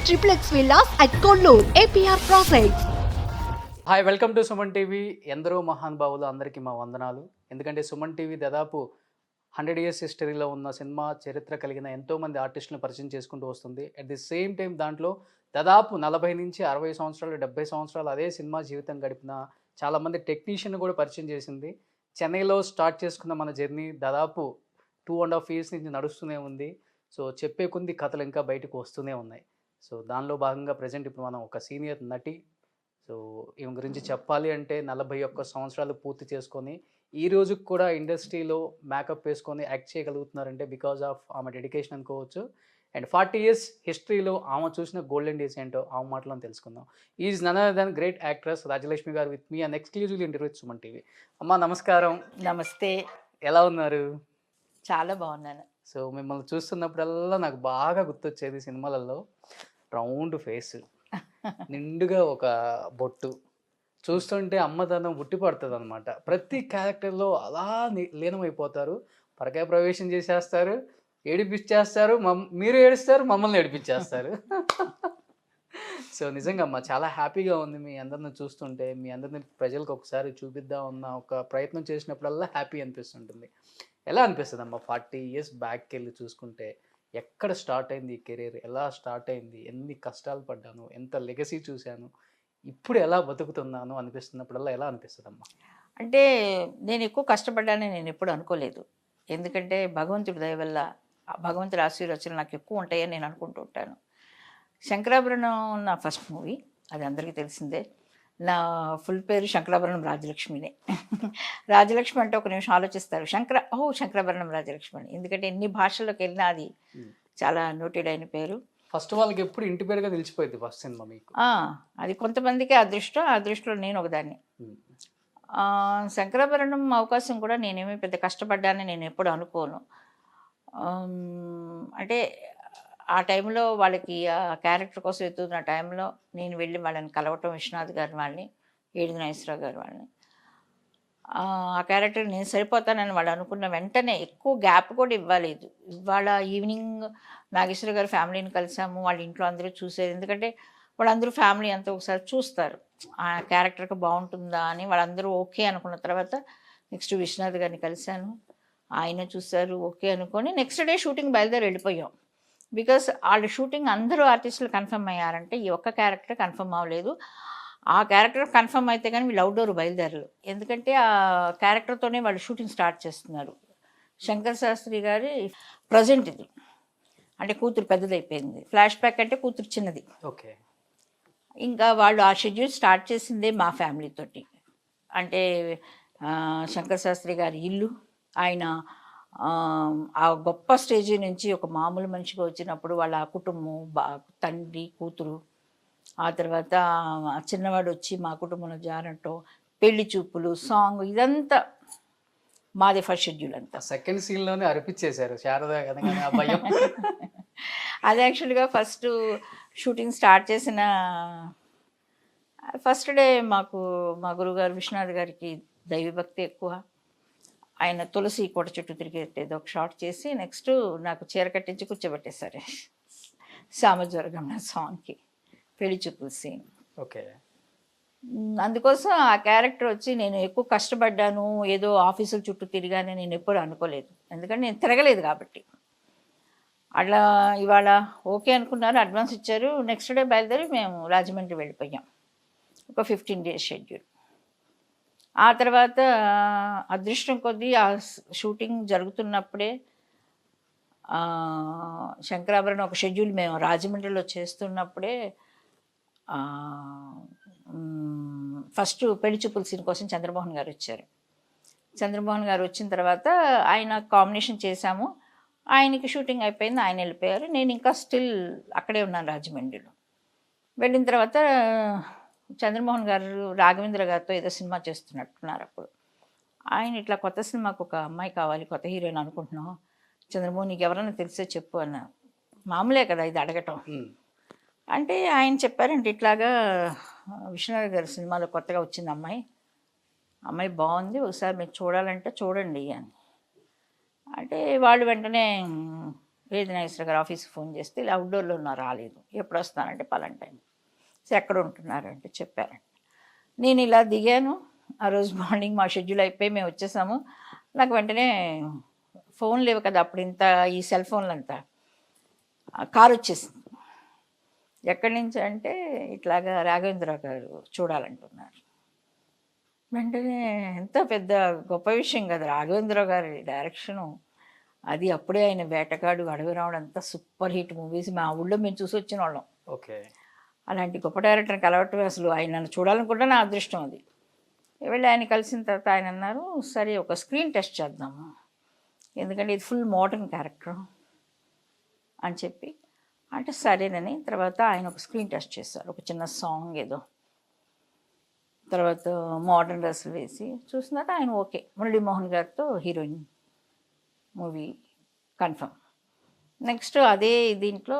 triplex villas at Kollur, APR Projects. Hi welcome to Suman TV. ఎందరో మహానుభావులు అందరికీ మా వందనాలు. ఎందుకంటే సుమన్ టీవీ దాదాపు 100 ఇయర్స్ హిస్టరీలో ఉన్న సినిమా చరిత్ర కలిగిన ఎంతోమంది ఆర్టిస్టులను పరిచయం చేసుకుంటూ వస్తుంది. అట్ ది సేమ్ టైం దాంట్లో దాదాపు 40 నుంచి 60 సంవత్సరాలు 70 సంవత్సరాలు అదే సినిమా జీవితం గడిపిన చాలామంది టెక్నీషియన్ కూడా పరిచయం చేసింది. చెన్నైలో స్టార్ట్ చేసుకున్న మన జర్నీ దాదాపు 2.5 ఇయర్స్ నుంచి నడుస్తూనే ఉంది. సో చెప్పే కొద్ది కథలు ఇంకా బయటకు వస్తూనే ఉన్నాయి. సో దానిలో భాగంగా ప్రజెంట్ ఇప్పుడు మనం ఒక సీనియర్ నటి, సో ఈమె గురించి చెప్పాలి అంటే 41 సంవత్సరాలు పూర్తి చేసుకొని ఈ రోజుకి కూడా ఇండస్ట్రీలో మేకప్ వేసుకొని యాక్ట్ చేయగలుగుతున్నారంటే బికాజ్ ఆఫ్ ఆమె డెడికేషన్ అనుకోవచ్చు. అండ్ 40 ఇయర్స్ హిస్టరీలో ఆమె చూసిన గోల్డెన్ డేస్ ఏంటో ఆమె మాటలో తెలుసుకుందాం. Is none other than great actress Rajalakshmi garu with మీ and exclusively interview with Suman TV. అమ్మ నమస్కారం. నమస్తే. ఎలా ఉన్నారు? చాలా బాగున్నాను. సో మిమ్మల్ని చూస్తున్నప్పుడల్లా నాకు బాగా గుర్తొచ్చేది సినిమాలలో రౌండ్ ఫేస్, నిండుగా ఒక బొట్టు, చూస్తుంటే అమ్మతనం ఉట్టి పడుతుంది అనమాట. ప్రతి క్యారెక్టర్లో అలా లీనమైపోతారు. పరకాయ ప్రవేశం చేసేస్తారు, ఏడిపించేస్తారు, మీరు ఏడుస్తారు, మమ్మల్ని ఏడిపించేస్తారు. సో నిజంగా అమ్మ చాలా హ్యాపీగా ఉంది మీ అందరిని చూస్తుంటే. మీ అందరిని ప్రజలకు ఒకసారి చూపిద్దాం అన్న ఒక ప్రయత్నం చేసినప్పుడల్లా హ్యాపీ అనిపిస్తుంటుంది. ఎలా అనిపిస్తుంది అమ్మ 40 ఇయర్స్ బ్యాక్కి వెళ్ళి చూసుకుంటే? ఎక్కడ స్టార్ట్ అయింది ఈ కెరీర్, ఎలా స్టార్ట్ అయింది, ఎన్ని కష్టాలు పడ్డాను, ఎంత లెగసీ చూశాను, ఇప్పుడు ఎలా బతుకుతున్నాను అనిపిస్తున్నప్పుడల్లా ఎలా అనిపిస్తుంది అమ్మా? అంటే నేను ఎక్కువ కష్టపడ్డానని నేను ఎప్పుడు అనుకోలేదు. ఎందుకంటే భగవంతుడి దయ వల్ల భగవంతుడి ఆశీర్వచనలు నాకు ఎక్కువ ఉంటాయని నేను అనుకుంటూ ఉంటాను. శంకరాభరణం నా ఫస్ట్ మూవీ, అది అందరికీ తెలిసిందే. నా ఫుల్ పేరు శంకరాభరణం రాజలక్ష్మినే. రాజలక్ష్మి అంటే ఒక నిమిషం ఆలోచిస్తారు, శంకరాభరణం రాజలక్ష్మి అని. ఎందుకంటే ఎన్ని భాషల్లోకి వెళ్ళినా అది చాలా నోటెడ్ అయిన పేరు. ఫస్ట్ వాళ్ళకి ఎప్పుడు ఇంటి పేరుగా నిలిచిపోయింది ఫస్ట్ సినిమా మీకు. అది కొంతమందికి అదృష్టం, ఆ అదృష్టంలో నేను ఒకదాన్ని. శంకరాభరణం అవకాశం కూడా నేనేమీ పెద్ద కష్టపడ్డానని నేను ఎప్పుడు అనుకోను. అంటే ఆ టైంలో వాళ్ళకి ఆ క్యారెక్టర్ కోసం ఎత్తుతున్న టైంలో నేను వెళ్ళి వాళ్ళని కలవటం, విశ్వనాథ్ గారి వాళ్ళని, ఏడుగు నాగేశ్వరరావు గారి వాళ్ళని, ఆ క్యారెక్టర్ నేను సరిపోతానని వాళ్ళు అనుకున్న వెంటనే ఎక్కువ గ్యాప్ కూడా ఇవ్వలేదు. ఇవాళ ఈవినింగ్ నాగేశ్వర గారి ఫ్యామిలీని కలిసాము, వాళ్ళ ఇంట్లో అందరూ చూసేది. ఎందుకంటే వాళ్ళందరూ ఫ్యామిలీ అంతా ఒకసారి చూస్తారు ఆ క్యారెక్టర్కి బాగుంటుందా అని. వాళ్ళందరూ ఓకే అనుకున్న తర్వాత నెక్స్ట్ విశ్వనాథ్ గారిని కలిశాను, ఆయన చూశారు, ఓకే అనుకొని నెక్స్ట్ డే షూటింగ్ బయలుదేరి వెళ్ళిపోయాం. బికాస్ వాళ్ళ షూటింగ్ అందరూ ఆర్టిస్టులు కన్ఫర్మ్ అయ్యారంటే ఈ ఒక్క క్యారెక్టర్ కన్ఫర్మ్ అవ్వలేదు. ఆ క్యారెక్టర్ కన్ఫర్మ్ అయితే కానీ వీళ్ళు అవుట్డోర్ బయలుదేరరు. ఎందుకంటే ఆ క్యారెక్టర్తోనే వాళ్ళు షూటింగ్ స్టార్ట్ చేస్తున్నారు. శంకర్ శాస్త్రి గారి ప్రజెంట్ ఇది, అంటే కూతురు పెద్దదైపోయింది, ఫ్లాష్ బ్యాక్ అంటే కూతురు చిన్నది. ఓకే. ఇంకా వాళ్ళు ఆ షెడ్యూల్ స్టార్ట్ చేసిందే మా ఫ్యామిలీతోటి. అంటే శంకర్ శాస్త్రి గారి ఇల్లు, ఆయన ఆ గొప్ప స్టేజీ నుంచి ఒక మామూలు మనిషిగా వచ్చినప్పుడు వాళ్ళ కుటుంబం, తండ్రి, కూతురు, ఆ తర్వాత చిన్నవాడు వచ్చి మా కుటుంబంలో జారటం, పెళ్లి చూపులు, సాంగ్, ఇదంతా మాదే ఫస్ట్ షెడ్యూల్ అంతా. సెకండ్ సీన్లోనే అర్పించేశారు శారదా అనగానే ఆ భయం. అది యాక్చువల్గా ఫస్ట్ షూటింగ్ స్టార్ట్ చేసిన ఫస్ట్ డే మాకు మా గురువుగారు విశ్వనాథ్ గారికి దైవభక్తి ఎక్కువ. ఆయన తులసి కోట చుట్టూ తిరిగేది ఒక షాట్ చేసి నెక్స్ట్ నాకు చీర కట్టించి కూర్చోబెట్టేశారు సామజ్వరగమన సాంగ్కి, పెళ్లి చూపుల సీన్. ఓకే. అందుకోసం ఆ క్యారెక్టర్ వచ్చి నేను ఎక్కువ కష్టపడ్డాను, ఏదో ఆఫీసుల చుట్టూ తిరిగానని నేను ఎప్పుడు అనుకోలేదు. ఎందుకంటే నేను తిరగలేదు కాబట్టి. అట్లా ఇవాళ ఓకే అనుకున్నారు, అడ్వాన్స్ ఇచ్చారు, నెక్స్ట్ డే బయలుదేరి మేము రాజమండ్రి వెళ్ళిపోయాం. ఒక 15 days షెడ్యూల్. ఆ తర్వాత అదృష్టం కొద్దీ ఆ షూటింగ్ జరుగుతున్నప్పుడే శంకరాభరణం ఒక షెడ్యూల్ మేము రాజమండ్రిలో చేస్తున్నప్పుడే ఫస్ట్ పెళ్లి చూపుల సీన్ కోసం చంద్రమోహన్ గారు వచ్చారు. చంద్రమోహన్ గారు వచ్చిన తర్వాత ఆయన కాంబినేషన్ చేశాము. ఆయనకి షూటింగ్ అయిపోయింది, ఆయన వెళ్ళిపోయారు. నేను ఇంకా స్టిల్ అక్కడే ఉన్నాను రాజమండ్రిలో. వెళ్ళిన తర్వాత చంద్రమోహన్ గారు రాఘవేంద్ర గారితో ఏదో సినిమా చేస్తున్నట్టున్నారు అప్పుడు. ఆయన ఇట్లా కొత్త సినిమాకు ఒక అమ్మాయి కావాలి, కొత్త హీరోయిన్ అనుకుంటున్నాం, చంద్రమోహన్ నీకు ఎవరైనా తెలిసే చెప్పు అన్నారు. మామూలే కదా ఇది అడగటం. అంటే ఆయన చెప్పారంటే ఇట్లాగా విశ్వనాథ్ గారి సినిమాలో కొత్తగా వచ్చింది అమ్మాయి బాగుంది, ఒకసారి మీరు చూడాలంటే చూడండి అని. అంటే వాళ్ళు వెంటనే ఏది నాగేశ్వర గారు ఆఫీస్కి ఫోన్ చేస్తే ఇలా అవుట్డోర్లో ఉన్నా రాలేదు, ఎప్పుడు వస్తానంటే పలానా టైం. సో ఎక్కడ ఉంటున్నారంటే చెప్పారండి. నేను ఇలా దిగాను, ఆ రోజు మార్నింగ్ మా షెడ్యూల్ అయిపోయి మేము వచ్చేసాము. నాకు వెంటనే ఫోన్ లేవు కదా అప్పుడు, ఇంత ఈ సెల్ ఫోన్లు అంతా, కారు వచ్చేసింది. ఎక్కడి నుంచి అంటే ఇట్లాగా రాఘవేంద్రరావు గారు చూడాలంటున్నారు. వెంటనే ఎంత పెద్ద గొప్ప విషయం కదా రాఘవేంద్రరావు గారి డైరెక్షను. అది అప్పుడే ఆయన వేటగాడు, అడవి రావడం అంతా సూపర్ హిట్ మూవీస్ మా ఊళ్ళో మేము చూసి వచ్చిన వాళ్ళం. ఓకే. అలాంటి గొప్ప డైరెక్టర్ని కలవటం అసలు ఆయన నన్ను చూడాలనుకుంటే నా అదృష్టం అది. వెళ్ళి ఆయన కలిసిన తర్వాత ఆయన అన్నారు, సరే ఒక స్క్రీన్ టెస్ట్ చేద్దాము, ఎందుకంటే ఇది ఫుల్ మోడర్న్ క్యారెక్టర్ అని చెప్పి అంటే సరేనని. తర్వాత ఆయన ఒక స్క్రీన్ టెస్ట్ చేశారు, ఒక చిన్న సాంగ్ ఏదో, తర్వాత మోడర్న్ డ్రెస్సులు వేసి చూసినాక ఆయన ఓకే, మురళీమోహన్ గారితో హీరోయిన్ మూవీ కన్ఫర్మ్. నెక్స్ట్ అదే దీంట్లో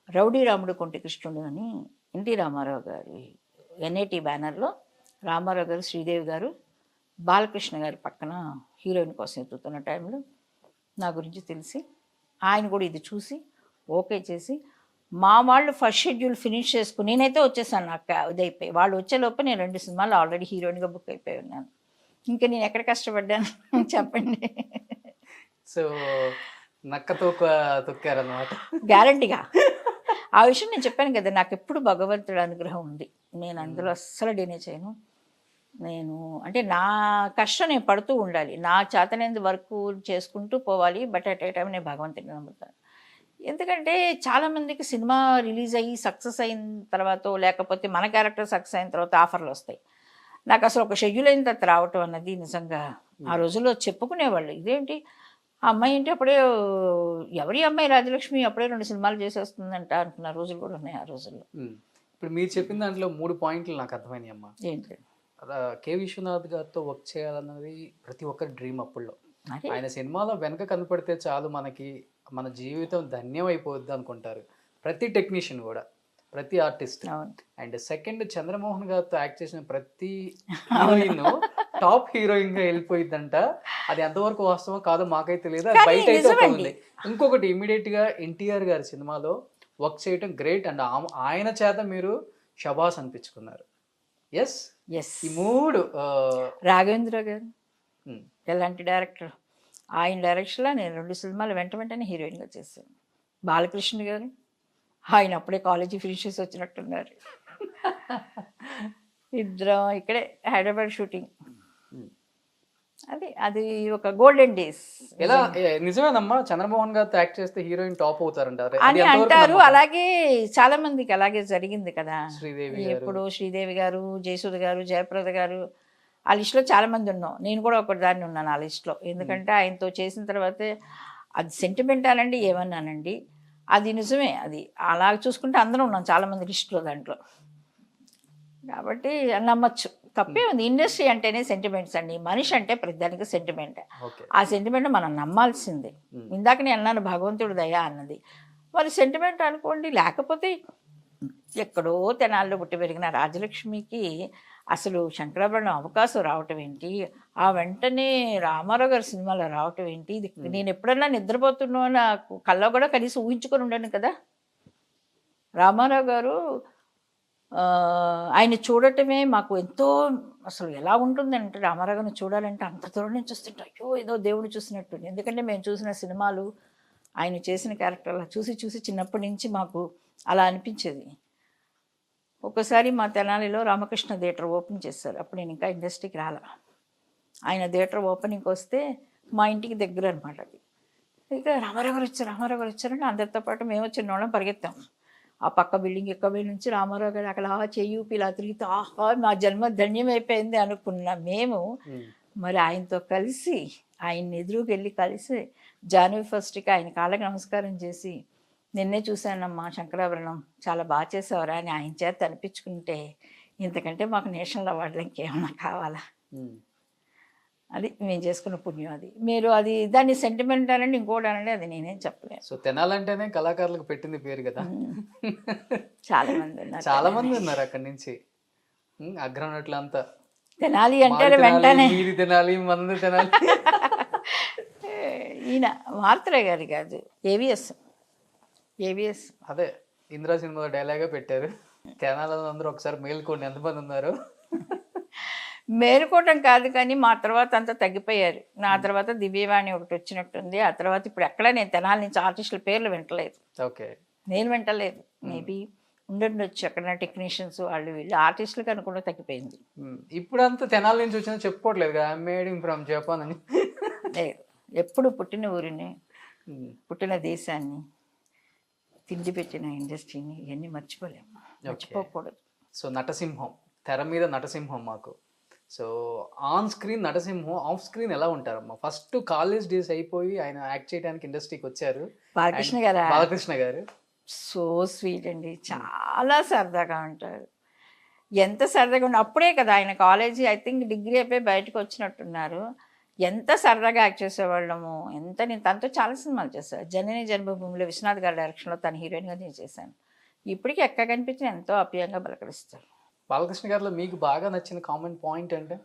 రౌడీ రాముడు కొంటి కృష్ణుడు అని ఎన్టీ రామారావు గారి ఎన్ఐటి బ్యానర్లో రామారావు గారు, శ్రీదేవి గారు, బాలకృష్ణ గారి పక్కన హీరోయిన్ కోసం ఎత్తుతున్న టైంలో నా గురించి తెలిసి ఆయన కూడా ఇది చూసి ఓకే చేసి మా వాళ్ళు ఫస్ట్ షెడ్యూల్ ఫినిష్ చేసుకుని నేనైతే వచ్చేసాను. నాకు ఇది అయిపోయి వాళ్ళు వచ్చేలోపు నేను 2 సినిమాలు ఆల్రెడీ హీరోయిన్గా బుక్ అయిపోయి ఉన్నాను. ఇంకా నేను ఎక్కడ కష్టపడ్డాను చెప్పండి. సో నక్క తొక్కారనమాట గ్యారంటీగా. ఆ విషయం నేను చెప్పాను కదా, నాకు ఎప్పుడు భగవంతుడి అనుగ్రహం ఉంది, నేను అందులో అస్సలు డినే చేయను. నేను అంటే నా కష్టం నేను పడుతూ ఉండాలి, నా చేతనేందు వర్క్ చేసుకుంటూ పోవాలి. బట్ అట్ ఏ టైం నేను భగవంతుడిని నమ్ముతాను. ఎందుకంటే చాలామందికి సినిమా రిలీజ్ అయ్యి సక్సెస్ అయిన తర్వాత, లేకపోతే మన క్యారెక్టర్ సక్సెస్ అయిన తర్వాత ఆఫర్లు వస్తాయి. నాకు అసలు ఒక షెడ్యూల్ అయిన తర్వాత రావటం అన్నది నిజంగా ఆ రోజుల్లో చెప్పుకునేవాళ్ళు, ఇదేంటి ఆ అమ్మాయి ఏంటి అప్పుడే, ఎవరి అమ్మాయి రాజలక్ష్మి అప్పుడే 2 సినిమాలు చేసేస్తుందంట అనుకున్న రోజులు కూడా ఉన్నాయి ఆ రోజుల్లో. ఇప్పుడు మీరు చెప్పిన దాంట్లో 3 పాయింట్లు నాకు అర్థమైనాయి అమ్మ. ఏంటి? కె విశ్వనాథ్ గారితో వర్క్ చేయాలన్నది ప్రతి ఒక్కరి డ్రీమ్. అప్పుడులో ఆయన సినిమాలో వెనక కనపడితే చాలు మనకి మన జీవితం ధన్యం అయిపోద్ది అనుకుంటారు ప్రతి టెక్నీషియన్ కూడా, ప్రతి ఆర్టిస్ట్. అండ్ సెకండ్, చంద్రమోహన్ గారితో యాక్ట్ చేసిన ప్రతి హీరోయిన్ టాప్ హీరోయిన్ గా వెళ్ళిపోయిందంట. అది ఎంతవరకు వాస్తవం కాదో మాకైతే తెలియదు, అది బయట అయితే ఒక ఉంది. ఇంకొకటి, ఇమీడియట్ గా ఎన్టీఆర్ గారి సినిమాలో వర్క్ చేయటం గ్రేట్, అండ్ ఆయన చేత మీరు షబాస్ అనిపించుకున్నారు. ఎస్ ఈ 3 రాఘవేంద్ర గారు ఎలాంటి డైరెక్టర్, ఆయన డైరెక్షన్లో నేను 2 సినిమాలు వెంటనే హీరోయిన్గా చేశాను. బాలకృష్ణ గారు ఆయన అప్పుడే కాలేజీ ఫినిష్ చేసి వచ్చినట్టున్నారు. ఇద్దరం ఇక్కడే హైదరాబాద్ షూటింగ్. అది ఒక గోల్డెన్ డేస్. ఎలా నిజమేనమ్మా, చంద్రమోహన్ గారితో యాక్ట్ చేస్తే హీరోయిన్ టాప్ అవుతారంటారు అని అంటారు. అలాగే చాలా మందికి అలాగే జరిగింది కదా. శ్రీదేవి ఇప్పుడు శ్రీదేవి గారు, జయసుధ గారు, జయప్రద గారు, ఆ లిస్టులో చాలా మంది ఉన్నాం. నేను కూడా ఒకటి దాన్ని ఉన్నాను ఆ లిస్టులో. ఎందుకంటే ఆయనతో చేసిన తర్వాతే అది సెంటిమెంట్ అనండి ఏమన్నానండి, అది నిజమే. అది అలా చూసుకుంటే అందరం ఉన్నాం చాలామంది లిస్టులో దాంట్లో. కాబట్టి నమ్మచ్చు, తప్పే ఉంది. ఇండస్ట్రీ అంటేనే సెంటిమెంట్స్ అండి, మనిషి అంటే ప్రతిదానికి సెంటిమెంట్. ఆ సెంటిమెంట్ మనం నమ్మాల్సిందే. ఇందాక నేను అన్నాను భగవంతుడు దయా అన్నది, మరి సెంటిమెంట్ అనుకోండి. లేకపోతే ఎక్కడో తెనాల్లో పుట్టి పెరిగిన రాజలక్ష్మికి అసలు శంకరాభరణం అవకాశం రావటం ఏంటి, ఆ వెంటనే రామారావు గారి సినిమాలో రావటం ఏంటి, ఇది నేను ఎప్పుడన్నా నిద్రపోతున్నా నాకు కల్లో కూడా కనీసం ఊహించుకొని ఉండను కదా. రామారావు గారు ఆయన చూడటమే మాకు ఎంతో, అసలు ఎలా ఉంటుందంటే రామారావు గారిని చూడాలంటే అంత దూరం నుంచి చూస్తుంటే అయ్యో ఏదో దేవుడు చూసినట్టు. ఎందుకంటే మేము చూసిన సినిమాలు, ఆయన చేసిన క్యారెక్టర్లు చూసి చిన్నప్పటి నుంచి మాకు అలా అనిపించేది. ఒకసారి మా తెనాలిలో రామకృష్ణ థియేటర్ ఓపెన్ చేశారు. అప్పుడు నేను ఇంకా ఇండస్ట్రీకి రాలా. ఆయన థియేటర్ ఓపెనింగ్కి వస్తే మా ఇంటికి దగ్గర అనమాట అది. ఇక రామారావు గారు వచ్చారంటే అందరితో పాటు మేము చిన్నవాళ్ళం పరిగెత్తాం. ఆ పక్క బిల్డింగ్ నుంచి రామారావు గారు అక్కడ చెయ్యూపి ఇలా తిరిగితే ఆహా మా జన్మ ధన్యమైపోయింది అనుకున్న మేము మరి ఆయనతో కలిసి ఆయన్ని ఎదురుకి వెళ్ళి కలిసి జనవరి 1కి ఆయన కాళ్ళకి నమస్కారం చేసి, నిన్నే చూశానమ్మా శంకరాభరణం చాలా బాగా చేసేవారా అని ఆయన చేత అనిపించుకుంటే ఇంతకంటే మాకు నేషనల్ అవార్డులు ఇంకేమన్నా కావాలా. అది మేము చేసుకున్న పుణ్యం. అది మీరు అది దాన్ని సెంటిమెంట్ అనండి ఇంకోటి అనండి, అది నేనేం చెప్పలేను. సో తెనాలంటేనే కళాకారులకు పెట్టింది పేరు కదా. చాలా మంది ఉన్నారు అక్కడి నుంచి అగ్రనట్లంతా. తెనాలి అంటే వెంటనే తినాలి మందు తినాలి. ఈయన మార్తరాయ్ గారి కాదు, ఏవిఎస్. అదే ఇందిరా సినిమాలో డైలాగే పెట్టారు, తెనాలలో అందరూ ఒకసారి మేల్కోండి ఎంతమంది ఉన్నారు. మేలుకోవటం కాదు కానీ మా తర్వాత అంతా తగ్గిపోయారు. నా తర్వాత దివ్యవాణి ఒకటి వచ్చినట్టుంది. ఆ తర్వాత ఇప్పుడు ఎక్కడ నేను తెనాలి నుంచి ఆర్టిస్టుల పేర్లు వింటలేదు. ఓకే, నేను వింటలేదు. మేబీ ఉండొచ్చు అక్కడ టెక్నీషియన్స్ వాళ్ళు వీళ్ళు, ఆర్టిస్టులకు అనుకుండా తగ్గిపోయింది. ఇప్పుడు అంతా తెనాలి నుంచి వచ్చినా చెప్పుకోవట్లేదు కదా, మేడింగ్ ఫ్రమ్ జపాన్ అని. లేదు, ఎప్పుడు పుట్టిన ఊరిని, పుట్టిన దేశాన్ని, తిండి పెట్టిన ఇండస్ట్రీని ఇవన్నీ మర్చిపోలేము, మర్చిపోకూడదు. సో నటసింహం, తెర మీద నటసింహం మాకు. సో ఆన్ స్క్రీన్ నటసింహం, ఆఫ్ స్క్రీన్ ఎలా ఉంటారమ్మా? ఫస్ట్ కాలేజ్ డేస్ అయిపోయి ఆయన యాక్ట్ చేయడానికి ఇండస్ట్రీకి వచ్చారు. బాలకృష్ణ గారు సో స్వీట్ అండి, చాలా సరదాగా ఉంటారు. ఎంత సరదాగా ఉన్న అప్పుడే కదా ఆయన కాలేజీ ఐ థింక్ డిగ్రీ అయిపోయి బయటకు వచ్చినట్టున్నారు. ఎంత సరదాగా యాక్ట్ చేసేవాళ్ళము. నేను తనతో చాలా సినిమాలు చేశాను. జనని జన్మభూమిలో విశ్వనాథ్ గారి డైరెక్షన్లో తన హీరోయిన్గా నేను చేశాను. ఇప్పటికీ ఎక్కడ కనిపించిన ఎంతో అప్యాయంగా బలకరిస్తారు. బాలకృష్ణ గారిలో మీకు బాగా నచ్చిన కామన్ పాయింట్ అంటే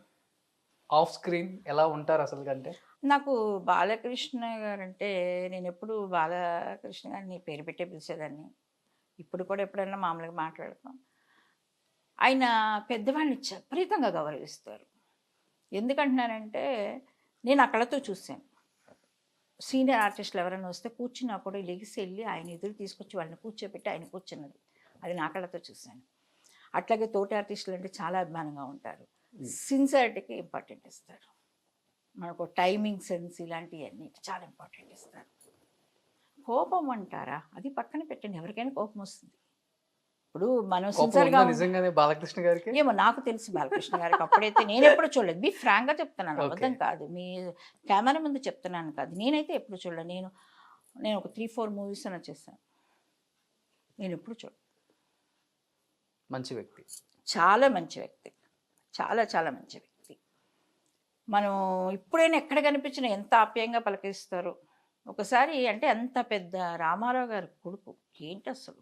ఆఫ్ స్క్రీన్ ఎలా ఉంటారు అసలు? కంటే నాకు బాలకృష్ణ గారు అంటే, నేను ఎప్పుడు బాలకృష్ణ గారిని పేరు పెట్టే పిలిచేదాన్ని. ఇప్పుడు కూడా ఎప్పుడైనా మామూలుగా మాట్లాడతాం. ఆయన పెద్దవాళ్ళని విపరీతంగా గౌరవిస్తారు. ఎందుకంటున్నానంటే నేను ఆ కళతో చూశాను. సీనియర్ ఆర్టిస్టులు ఎవరైనా వస్తే కూర్చున్నా కూడా లెగిసి వెళ్ళి ఆయన ఎదురు తీసుకొచ్చి వాళ్ళని కూర్చోబెట్టి ఆయన కూర్చున్నది, అది నా కళతో చూశాను. అట్లాగే తోటి ఆర్టిస్టులు అంటే చాలా అభిమానంగా ఉంటారు. సిన్సియారిటీకి ఇంపార్టెంట్ ఇస్తారు. మనకు టైమింగ్ సెన్స్ ఇలాంటివన్నీ చాలా ఇంపార్టెంట్ ఇస్తారు. కోపం అంటారా, అది పక్కన పెట్టండి, ఎవరికైనా కోపం వస్తుంది. ఇప్పుడు మనం సిన్సియర్గా నిజంగానే బాలకృష్ణ గారికి ఏమో నాకు తెలుసు బాలకృష్ణ గారికి. అప్పుడైతే నేను ఎప్పుడు చూడలేదు. మీ ఫ్రాంక్గా చెప్తున్నాను, అబద్ధం కాదు, మీ కెమెరా ముందు చెప్తున్నాను కాదు. నేనైతే ఎప్పుడు చూడలేదు. నేను ఒక 3-4 మూవీస్ అన్న చేశాను. నేను ఎప్పుడు చూడలేదు. మంచి వ్యక్తి, చాలా మంచి వ్యక్తి, చాలా చాలా మంచి వ్యక్తి. మనం ఇప్పుడైనా ఎక్కడ కనిపించినా ఎంత ఆప్యాయంగా పలకరిస్తారు. ఒకసారి అంటే అంత పెద్ద రామారావు గారి కొడుకు ఏంటి అసలు,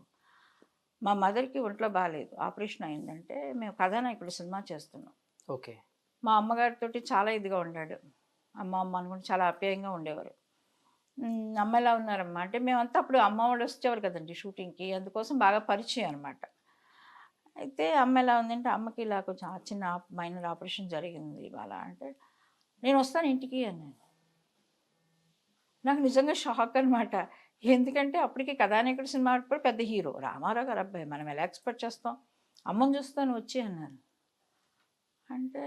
మా మదర్కి ఒంట్లో బాగాలేదు, ఆపరేషన్ అయిందంటే మేము కథానాయకుడు సినిమా చేస్తున్నాం. ఓకే, మా అమ్మగారితో చాలా ఇదిగా ఉండాడు. అమ్మ అనుకుంటే చాలా ఆప్యాయంగా ఉండేవారు. అమ్మ ఎలా ఉన్నారమ్మా అంటే, మేమంతా అప్పుడు అమ్మ వాళ్ళు వచ్చేవారు కదండి షూటింగ్కి, అందుకోసం బాగా పరిచయం అనమాట. అయితే అమ్మ ఎలా ఉందంటే, అమ్మకి ఇలా కొంచెం చిన్న మైనర్ ఆపరేషన్ జరిగింది ఇవాళ అంటే, నేను వస్తాను ఇంటికి అన్నాను. నాకు నిజంగా షాక్ అనమాట. ఎందుకంటే అప్పటికి కథానాయకుడు సినిమా అప్పుడు పెద్ద హీరో రామారావు గారు అబ్బాయి, మనం ఎలా ఎక్స్పెక్ట్ చేస్తాం. అమ్మని చూస్తాను వచ్చి అన్నారు. అంటే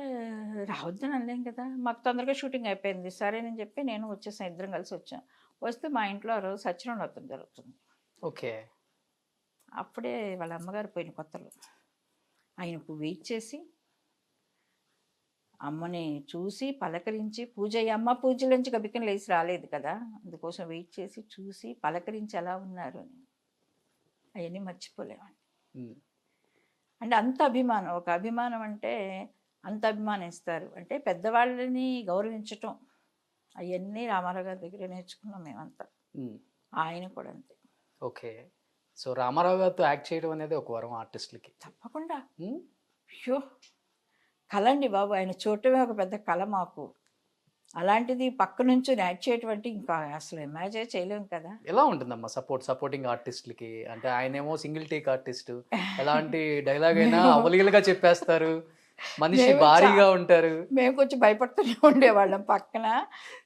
రావద్దని అనలేం కదా, మాకు తొందరగా షూటింగ్ అయిపోయింది, సరేనని చెప్పి నేను వచ్చేసాను. ఇద్దరం కలిసి వచ్చాం. వస్తే మా ఇంట్లో ఆ రోజు సత్యనారాయణ జరుగుతుంది. ఓకే, అప్పుడే వాళ్ళ అమ్మగారు పోయిన కొత్తలో ఆయనకు వెయిట్ చేసి అమ్మని చూసి పలకరించి, పూజ అమ్మ పూజలోంచి గబికం లేచి రాలేదు కదా, అందుకోసం వెయిట్ చేసి చూసి పలకరించి ఎలా ఉన్నారు అని, అవన్నీ మర్చిపోలేమండి. అంటే అంత అభిమానం, ఒక అభిమానం అంటే అంత అభిమానిస్తారు. అంటే పెద్దవాళ్ళని గౌరవించటం అవన్నీ రామారావు గారి దగ్గర నేర్చుకున్నాం మేమంతా. ఆయన కూడా అంతే. ఓకే, సో రామారావు గారితో యాక్ట్ చేయడం అనేది ఒక వరం ఆర్టిస్టులకి. తప్పకుండా. అయ్యో కళ అండి బాబు, ఆయన చూడటమే ఒక పెద్ద కళ మాకు. అలాంటిది పక్క నుంచి యాక్ట్ చేయటువంటి ఇంకా అసలు ఇమాజిన్ చేయలేము కదా. ఎలా ఉంటుందమ్మా సపోర్టింగ్ ఆర్టిస్టులకి? అంటే ఆయనేమో సింగిల్ టేక్ ఆర్టిస్ట్, ఎలాంటి డైలాగ్ అయినా అవలీలుగా చెప్పేస్తారు, మనిషి భారీగా ఉంటారు. మేము కొంచెం భయపడుతూనే ఉండేవాళ్ళం పక్కన,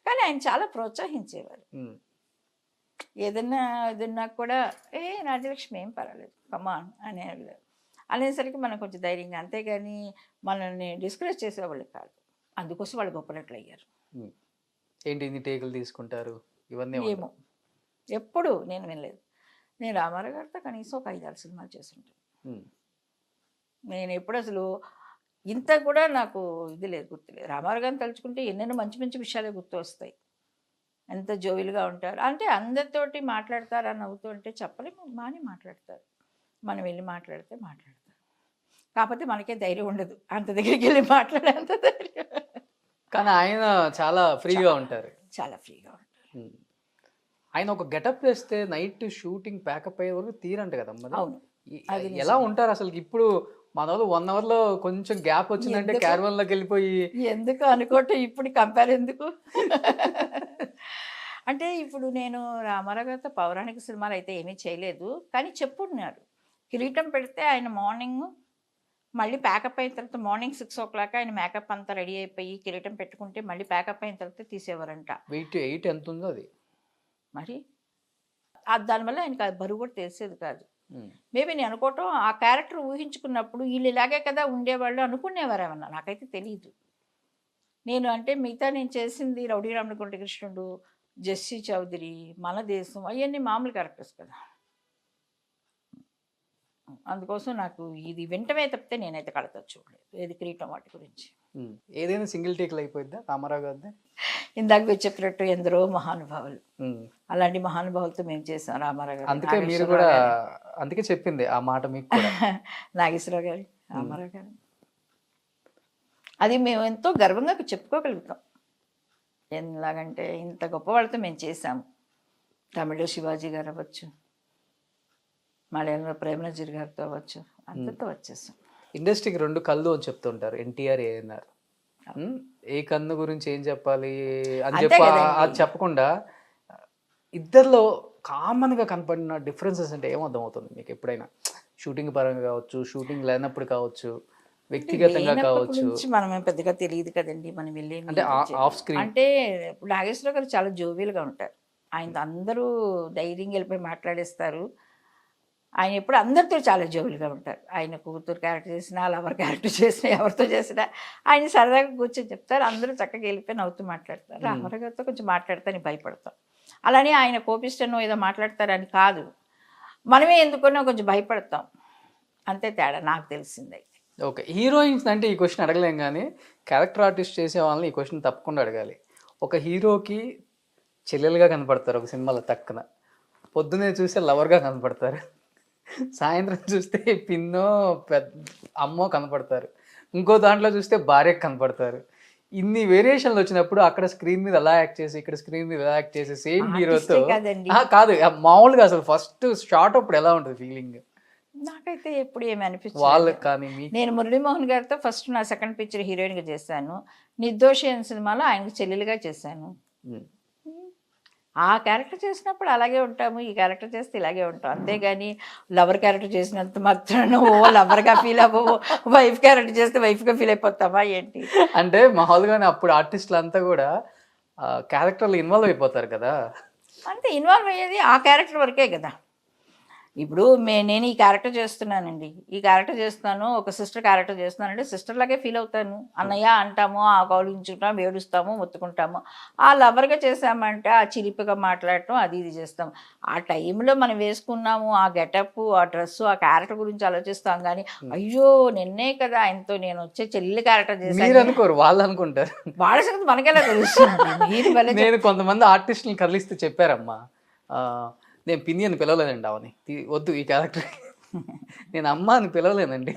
కానీ ఆయన చాలా ప్రోత్సహించేవారు. ఏదన్నా కూడా రాజలక్ష్మి ఏం పర్వాలేదు కమాన్ అనేసరికి మనం కొంచెం ధైర్యంగా, అంతేగాని మనల్ని డిస్కరేజ్ చేసేవాళ్ళు కాదు. అందుకోసం వాళ్ళు గొప్పనట్లు అయ్యారు. ఏంటి ఇన్ని టేకులు తీసుకుంటారు ఇవన్నీ? ఏమో ఎప్పుడు నేను వినలేదు. నేను రామారావు గారితో కనీసం ఒక 5-6 సినిమాలు చేస్తుంటాను. నేను ఎప్పుడు అసలు ఇంత కూడా నాకు ఇది లేదు, గుర్తులేదు. రామారావు గారిని తలుచుకుంటే ఎన్నెన్నో మంచి మంచి విషయాలే గుర్తు వస్తాయి. ఎంత జోవిల్గా ఉంటారు అంటే, అందరితోటి మాట్లాడతారా నవ్వుతూ అంటే చెప్పలేము, బాగానే మాట్లాడతారు. మనం వెళ్ళి మాట్లాడతారు. కాకపోతే మనకే ధైర్యం ఉండదు అంత దగ్గరికి వెళ్ళి మాట్లాడేంత ధైర్యం. కానీ ఆయన చాలా ఫ్రీగా ఉంటారు, చాలా ఫ్రీగా ఉంటారు. ఆయన ఒక గెటప్ వేస్తే నైట్ షూటింగ్ ప్యాకప్ అయ్యే వరకు తీరంట కదమ్మా. అవును, ఎలా ఉంటారు అసలు? ఇప్పుడు మన వాళ్ళు 1 అవర్లో కొంచెం గ్యాప్ వచ్చిందంటే క్యారవాన్లోకి వెళ్ళిపోయి ఎందుకు అనుకోవటం, ఇప్పుడు కంపేర్ ఎందుకు అంటే ఇప్పుడు నేను రామారావు గారితో పౌరాణిక సినిమాలు అయితే ఏమీ చేయలేదు, కానీ చెప్పున్నారు. కిరీటం పెడితే ఆయన మార్నింగ్ మళ్ళీ ప్యాకప్ అయిన తర్వాత మార్నింగ్ 6 o'clock ఆయన మేకప్ అంతా రెడీ అయిపోయి కిరీటం పెట్టుకుంటే మళ్ళీ ప్యాకప్ అయిన తర్వాత తీసేవారంట. వెయిట్ 8 ఎంత ఉందో అది. మరి దానివల్ల ఆయనకి ఆ బరువు కూడా తెలిసేది కాదు. ఉమ్. మేబీ నేను అనుకోవటం ఆ క్యారెక్టర్ ఊహించుకున్నప్పుడు వీళ్ళు ఇలాగే కదా ఉండేవాళ్ళు అనుకునేవారేమన్నా, నాకైతే తెలియదు. నేను అంటే మిగతా నేను చేసింది రౌడీ రామగుంట కృష్ణుడు, జెస్సీ చౌదరి, మన దేశం, అవన్నీ మామూలు క్యారెక్టర్స్ కదా. అందుకోసం నాకు ఇది వింటమే తప్పితే నేనైతే కడతా చూడలేదు ఏది కిరీటం వాటి గురించి. ఉమ్. ఏదైనా సింగిల్ టేక్లు అయిపోద్దా రామారావు గారిది? ఇందాక మీరు చెప్పినట్టు ఎందరో మహానుభావులు, ఉమ్. అలాంటి మహానుభావులతో మేము చేసాం. రామారావు గారు, అందుకే మీరు కూడా అందుకే చెప్పింది ఆ మాట మీకు కూడా. నాగేశ్వరరావు గారు, రామారావు గారు, అది మేము ఎంతో గర్వంగా చెప్పుకోగలుగుతాం. ఎలాగంటే ఇంత గొప్ప వాళ్ళతో మేము చేసాము. తమిళ శివాజీ గారు అవ్వచ్చు, మలయాళంలో ప్రేమనజీర్ గారితో అవ్వచ్చు, అంతతో వచ్చేసాం. ఇండస్ట్రీకి 2 కళ్ళు అని చెప్తుంటారు, ఎన్టీఆర్, ఏఎన్ఆర్. ఏ కన్ను గురించి ఏం చెప్పాలి అని అంతే చెప్పి కదండి. అది చెప్పకుండా ఇద్దరిలో కామన్గా కనపడిన డిఫరెన్సెస్ అంటే ఏమర్థం అవుతుంది మీకు ఎప్పుడైనా? షూటింగ్ పరంగా కావచ్చు, షూటింగ్ లేనప్పుడు కావచ్చు, వ్యక్తిగతంగా లేనప్పటి కావచ్చు, గురించి మనం పెద్దగా తెలియదు కదండి. మనం వెళ్ళి అంటే ఆఫ్ స్క్రీన్. అంటే ఇప్పుడు నాగేశ్వరరావు గారు చాలా జోవియల్గా ఉంటారు. ఆయనతో అందరూ ధైర్యంగా వెళ్ళిపోయి మాట్లాడేస్తారు. ఆయన ఎప్పుడు అందరితో చాలా జోవియల్గా ఉంటారు. ఆయన కూతురు క్యారెక్టర్ చేసినా, లవర్ క్యారెక్టర్ చేసినా, ఎవరితో చేసినా ఆయన సరదాగా కూర్చొని చెప్తారు. అందరూ చక్కగా వెళ్ళిపోయి నవ్వుతూ మాట్లాడతారు. రామారావు గారితో కొంచెం మాట్లాడతాను భయపడతాం. అలానే ఆయన కోపిష్టనో ఏదో మాట్లాడతారని కాదు, మనమే ఎందుకున్నా కొంచెం భయపడతాం. అంతే తేడా నాకు తెలిసింది. ఓకే, హీరోయిన్స్ అంటే ఈ క్వశ్చన్ అడగలేం, కానీ క్యారెక్టర్ ఆర్టిస్ట్ చేసే వాళ్ళని ఈ క్వశ్చన్ తప్పకుండా అడగాలి. ఒక హీరోకి చెల్లెలుగా కనపడతారు ఒక సినిమాలో తక్కువ, పొద్దునే చూస్తే లవర్గా కనపడతారు, సాయంత్రం చూస్తే పిన్నో పెద్ద అమ్మో కనపడతారు, ఇంకో దాంట్లో చూస్తే భార్యకు కనపడతారు. ఇన్ని వేరియేషన్లు వచ్చినప్పుడు అక్కడ స్క్రీన్ మీద ఎలా యాక్ట్ చేసి, ఇక్కడ స్క్రీన్ మీద ఎలా యాక్ట్ చేసి సేమ్ హీరోతో కాదు, మామూలుగా అసలు ఫస్ట్ షార్ట్ అప్పుడు ఎలా ఉంటుంది ఫీలింగ్? నాకైతే ఎప్పుడు ఏమి అనిపించింది వాళ్ళకి కానీ నేను మురళీమోహన్ గారితో ఫస్ట్ నా సెకండ్ పిక్చర్ హీరోయిన్గా చేశాను. నిర్దోషి అనే సినిమాలో ఆయనకు చెల్లెలుగా చేశాను. ఆ క్యారెక్టర్ చేసినప్పుడు అలాగే ఉంటాము, ఈ క్యారెక్టర్ చేస్తే ఇలాగే ఉంటాం. అంతేగాని లవర్ క్యారెక్టర్ చేసినంత మాత్రాన ఓ లవర్గా ఫీల్ అవ్వవు, వైఫ్ క్యారెక్టర్ చేస్తే వైఫ్గా ఫీల్ అయిపోతావా ఏంటి? అంటే మామూలుగానే అప్పుడు ఆర్టిస్టులు అంతా కూడా క్యారెక్టర్లు ఇన్వాల్వ్ అయిపోతారు కదా. అంతే, ఇన్వాల్వ్ అయ్యేది ఆ క్యారెక్టర్ వరకే కదా. ఇప్పుడు నేను ఈ క్యారెక్టర్ చేస్తున్నానండి, ఈ క్యారెక్టర్ చేస్తున్నాను, ఒక సిస్టర్ క్యారెక్టర్ చేస్తున్నానంటే సిస్టర్ లాగే ఫీల్ అవుతాను. అన్నయ్య అంటాము, ఆ కౌలించుకుంటాము, ఏడుస్తాము, మొత్తుకుంటాము. ఆ లవర్గా చేసామంటే ఆ చిలిపిగా మాట్లాడటం అది ఇది చేస్తాం. ఆ టైంలో మనం వేసుకున్నాము ఆ గెటప్, ఆ డ్రెస్, ఆ క్యారెక్టర్ గురించి ఆలోచిస్తాం. కానీ అయ్యో నిన్నే కదా ఆయనతో నేను వచ్చే చెల్లి క్యారెక్టర్ మీరు చేశాను, అనుకోరు, వాళ్ళు అనుకుంటారు. వాళ్ళ సంగతి మనకెలా తెలుస్తుంది? మీరు భలే నేను కొంతమంది ఆర్టిస్టులను కదిలిస్తూ చెప్పారమ్మా, నేను పిన్ని అని పిలవలేదండి, అవని వద్దు ఈ క్యారెక్టర్, నేను అమ్మ అని పిలవలేనండి.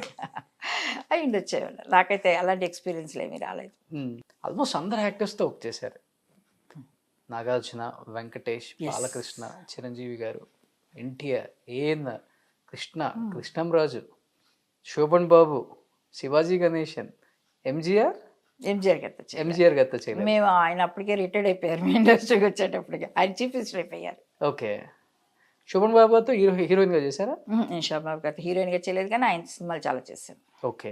అయి ఉండొచ్చేవాళ్ళు. నాకైతే అలాంటి ఎక్స్పీరియన్స్లు ఏమీ రాలేదు. ఆల్మోస్ట్ అందరు యాక్టర్స్తో వర్క్ చేశారు. నాగార్జున, వెంకటేష్, బాలకృష్ణ, చిరంజీవి గారు, ఎన్టీఆర్, ఏఎన్ఆర్, కృష్ణంరాజు, శోభన్ బాబు, శివాజీ గణేశన్, ఎంజీఆర్ గారితో చేయలేదు. మేము ఆయన అప్పటికే రిటైర్డ్ అయిపోయారు. మీ ఇండస్ట్రీకి వచ్చేటప్పటికి ఆయన చీఫ్ మినిస్టర్ అయిపోయారు. ఓకే, శోభన్ బాబుతో హీరోయిన్గా చేశారా? నేను శోభన్ బాబు గారితో హీరోయిన్గా చేయలేదు, కానీ ఆయన సినిమాలు చాలా చేశాను. ఓకే,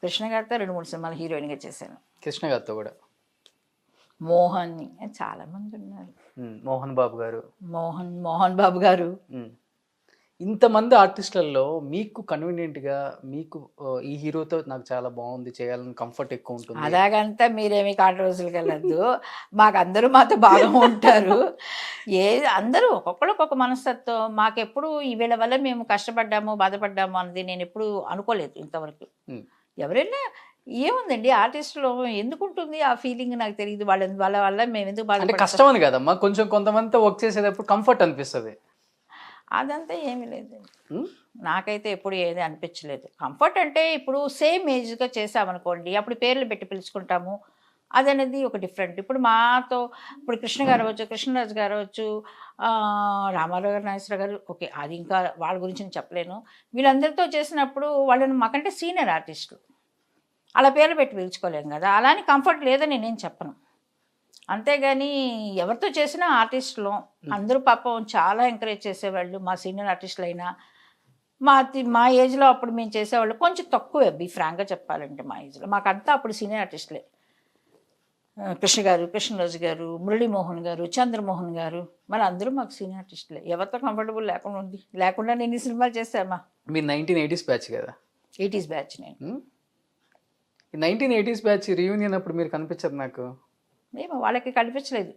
కృష్ణ గారితో 2-3 సినిమాలు హీరోయిన్గా చేశాను. కృష్ణ గారితో కూడా మోహన్, చాలా మంది ఉన్నారు. మోహన్ బాబు గారు. ఇంతమంది ఆర్టిస్టులలో మీకు కన్వీనియంట్గా, మీకు ఈ హీరోతో నాకు చాలా బాగుంది చేయాలని కంఫర్ట్ ఎక్కువ ఉంటుంది? అలాగంతా మీరేమి కాంట్రవర్సీలకు వెళ్ళద్దు. మాకు అందరూ మాతో బాగా ఉంటారు. అందరూ ఒక్కొక్కరు ఒక్కొక్క మనస్తత్వం. మాకెప్పుడు వీళ్ళ వల్ల మేము కష్టపడ్డాము, బాధపడ్డాము అన్నది నేను ఎప్పుడు అనుకోలేదు ఇంతవరకు. ఎవరైనా ఏముందండి ఆర్టిస్టులో ఎందుకు ఉంటుంది ఆ ఫీలింగ్ నాకు తెలియదు. వాళ్ళ వల్ల మేము ఎందుకు బాధపడ్డాము, కష్టం అని కదమ్మా, కొంతమందితో వర్క్ చేసేటప్పుడు కంఫర్ట్ అనిపిస్తుంది. అదంతా ఏమీ లేదు, నాకైతే ఎప్పుడు ఏది అనిపించలేదు. కంఫర్ట్ అంటే ఇప్పుడు సేమ్ ఏజ్గా చేసామనుకోండి, అప్పుడు పేర్లు పెట్టి పిలుచుకుంటాము, అదనేది ఒక డిఫరెంట్. ఇప్పుడు మాతో ఇప్పుడు కృష్ణ గారు అవ్వచ్చు, కృష్ణరాజు గారు అవ్వచ్చు, రామారావు గారు, నాగేశ్వరరావు గారు, ఓకే అది ఇంకా వాళ్ళ గురించి నేను చెప్పలేను. వీళ్ళందరితో చేసినప్పుడు వాళ్ళని మాకంటే సీనియర్ ఆర్టిస్టులు, అలా పేర్లు పెట్టి పిలుచుకోలేము కదా. అలానే కంఫర్ట్ లేదని నేనేం చెప్పను. అంతేగాని ఎవరితో చేసినా ఆర్టిస్టులు అందరూ పాపం చాలా ఎంకరేజ్ చేసేవాళ్ళు. మా సీనియర్ ఆర్టిస్టులు అయినా మా ఏజ్లో అప్పుడు మేము చేసేవాళ్ళు కొంచెం తక్కువే, ఫ్రాంక్గా చెప్పాలంటే మా ఏజ్లో మాకంతా అప్పుడు సీనియర్ ఆర్టిస్టులే. కృష్ణ గారు, కృష్ణరాజు గారు, మురళీమోహన్ గారు, చంద్రమోహన్ గారు, మన అందరూ మాకు సీనియర్ ఆర్టిస్టులే. ఎవరితో కంఫర్టబుల్ లేకుండా నేను ఈ సినిమాలు చేశామా. మీ 1980s బ్యాచ్ కదా? 80s బ్యాచ్ నేను. 1980s బ్యాచ్ రీయూనియన్ అప్పుడు మీరు కనిపించదు నాకు. ఏమో వాళ్ళకి కనిపించలేదు,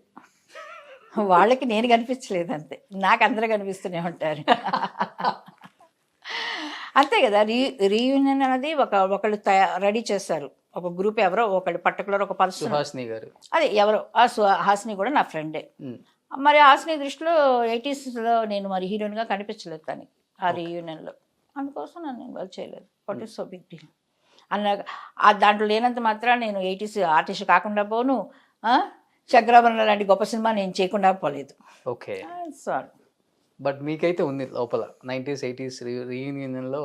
వాళ్ళకి నేను కనిపించలేదు అంతే. నాకు అందరూ కనిపిస్తూనే ఉంటారు. అంతే కదా. రీయూనియన్ అనేది ఒకళ్ళు రెడీ చేస్తారు, ఒక గ్రూప్. ఎవరో ఒకళ్ళు పర్టికులర్ ఒక పర్సన్, సుహాసిని గారు, అదే ఎవరో హాసిని కూడా నా ఫ్రెండే. మరి హాసిని దృష్టిలో 80sలో నేను మరి హీరోయిన్గా కనిపించలేదు తనకి ఆ రీయూనియన్లో. అందుకోసం నన్ను ఇన్వాల్వ్ చేయలేదు. What is so big deal అన్న. దాంట్లో లేనంత మాత్రం నేను 80s ఆర్టిస్ట్ కాకుండా పోను, శంకరాభరణం లాంటి గొప్ప సినిమా నేను చేయకుండా పోలేదు. Okay, sorry. బట్ మీకైతే ఉంది లోపల 90s 80s రీయూనియన్లో.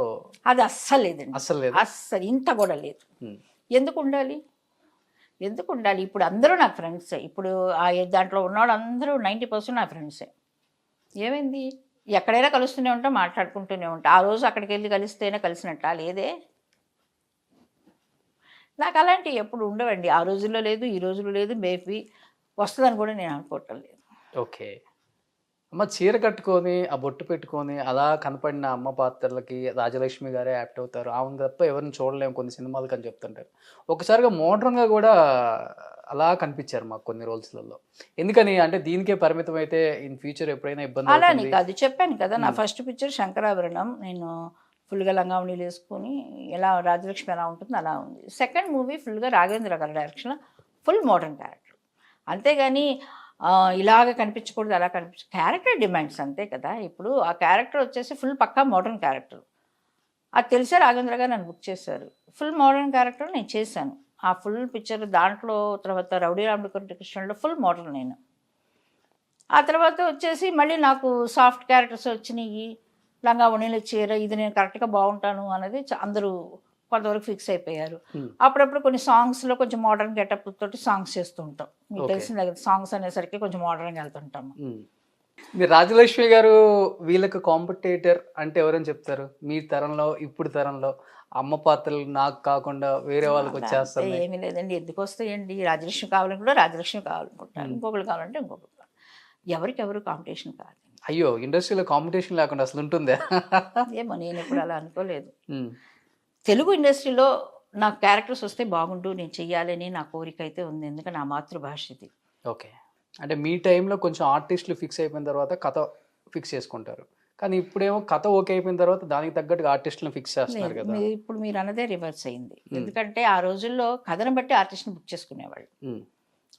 అది అస్సలు లేదండి, అస్సలు లేదు, అస్సలు ఇంత కూడా లేదు. ఎందుకు ఉండాలి? ఇప్పుడు అందరూ నాకు ఫ్రెండ్సే. ఇప్పుడు దాంట్లో ఉన్నవాళ్ళు అందరూ 90% నా ఫ్రెండ్సే. ఏమైంది? ఎక్కడైనా కలుస్తూనే ఉంటాం, మాట్లాడుకుంటూనే ఉంటాం. ఆ రోజు అక్కడికి వెళ్ళి కలిస్తేనే కలిసినట్ట లేదే. నాకు అలాంటివి ఎప్పుడు ఉండవండి. ఆ రోజుల్లో లేదు, ఈ రోజుల్లో లేదు. మేబీ వస్తుందని కూడా నేను అనుకోవటం లేదు. ఓకే అమ్మ, చీర కట్టుకొని ఆ బొట్టు పెట్టుకొని అలా కనపడిన అమ్మ పాత్రలకి రాజలక్ష్మి గారే యాప్ట్ అవుతారు. ఆమె తప్ప ఎవరిని చూడలేము కొన్ని సినిమాలకి అని చెప్తుంటారు. ఒకసారిగా మోడ్రన్గా కూడా అలా కనిపించారు మాకు కొన్ని రోల్స్లలో. ఎందుకని అంటే దీనికే పరిమితం అయితే ఇన్ ఫ్యూచర్ ఎప్పుడైనా ఇబ్బంది అలా అని కాదు, చెప్పాను కదా. నా ఫస్ట్ పిక్చర్ శంకరాభరణం, నేను ఫుల్గా లంగావణీలు వేసుకొని ఎలా రాజలక్ష్మి ఎలా ఉంటుంది అలా ఉంది. సెకండ్ మూవీ ఫుల్గా రాఘవేంద్ర గారి డైరెక్షన్, ఫుల్ మోడర్న్ క్యారెక్టర్. అంతేగాని ఇలాగ కనిపించకూడదు, అలా క్యారెక్టర్ డిమాండ్స్ అంతే కదా. ఇప్పుడు ఆ క్యారెక్టర్ వచ్చేసి ఫుల్ పక్కా మోడర్న్ క్యారెక్టర్. అది తెలిసే రాఘవేంద్ర గారు నన్ను బుక్ చేశారు. ఫుల్ మోడర్న్ క్యారెక్టర్ నేను చేశాను. ఆ ఫుల్ పిక్చర్ దాంట్లో తర్వాత రౌడీ రాముడి కృష్ణలో ఫుల్ మోడర్న్ నేను. ఆ తర్వాత వచ్చేసి మళ్ళీ నాకు సాఫ్ట్ క్యారెక్టర్స్ వచ్చినాయి. లంగా ఉణీల చీర, ఇది నేను కరెక్ట్గా బాగుంటాను అనేది అందరూ కొంతవరకు ఫిక్స్ అయిపోయారు. అప్పుడప్పుడు కొన్ని సాంగ్స్లో కొంచెం మోడర్న్ గెటప్ తోటి సాంగ్స్ చేస్తూ ఉంటాం. మీకు తెలిసిందే కదా, సాంగ్స్ అనేసరికి కొంచెం మోడర్న్గా వెళ్తుంటాము. మీరు రాజలక్ష్మి గారు వీళ్ళకి కాంపిటేటర్ అంటే ఎవరని చెప్తారు? మీ తరంలో, ఇప్పుడు తరంలో అమ్మ పాత్రలు నాకు కాకుండా వేరే వాళ్ళకి వచ్చేస్తారు. ఏమీ లేదండి, ఎందుకు వస్తాయండి? రాజలక్ష్మి కావాలనుకుంటే రాజలక్ష్మి కావాలనుకుంటారు, ఇంకొకరు కావాలంటే ఇంకొకరు. ఎవరికెవరు కాంపిటీషన్ కాదు. అయ్యో, ఇండస్ట్రీలో కాంపిటీషన్ లేకుండా అసలు ఉంటుందా? ఏమో, నేను ఇప్పుడు అలా అనుకోలేదు. తెలుగు ఇండస్ట్రీలో నాకు క్యారెక్టర్స్ వస్తే బాగుంటూ నేను చెయ్యాలని నా కోరిక అయితే ఉంది. ఎందుకంటే నా మాతృభాష ఇది. ఓకే, అంటే మీ టైంలో కొంచెం ఆర్టిస్టులు ఫిక్స్ అయిపోయిన తర్వాత కథ ఫిక్స్ చేసుకుంటారు, కానీ ఇప్పుడేమో కథ ఓకే అయిపోయిన తర్వాత దానికి తగ్గట్టుగా ఆర్టిస్టులను ఫిక్స్ చేస్తున్నారు కదా. ఇప్పుడు మీరు అన్నదే రివర్స్ అయింది. ఎందుకంటే ఆ రోజుల్లో కథను బట్టి ఆర్టిస్ట్ని బుక్ చేసుకునేవాళ్ళు.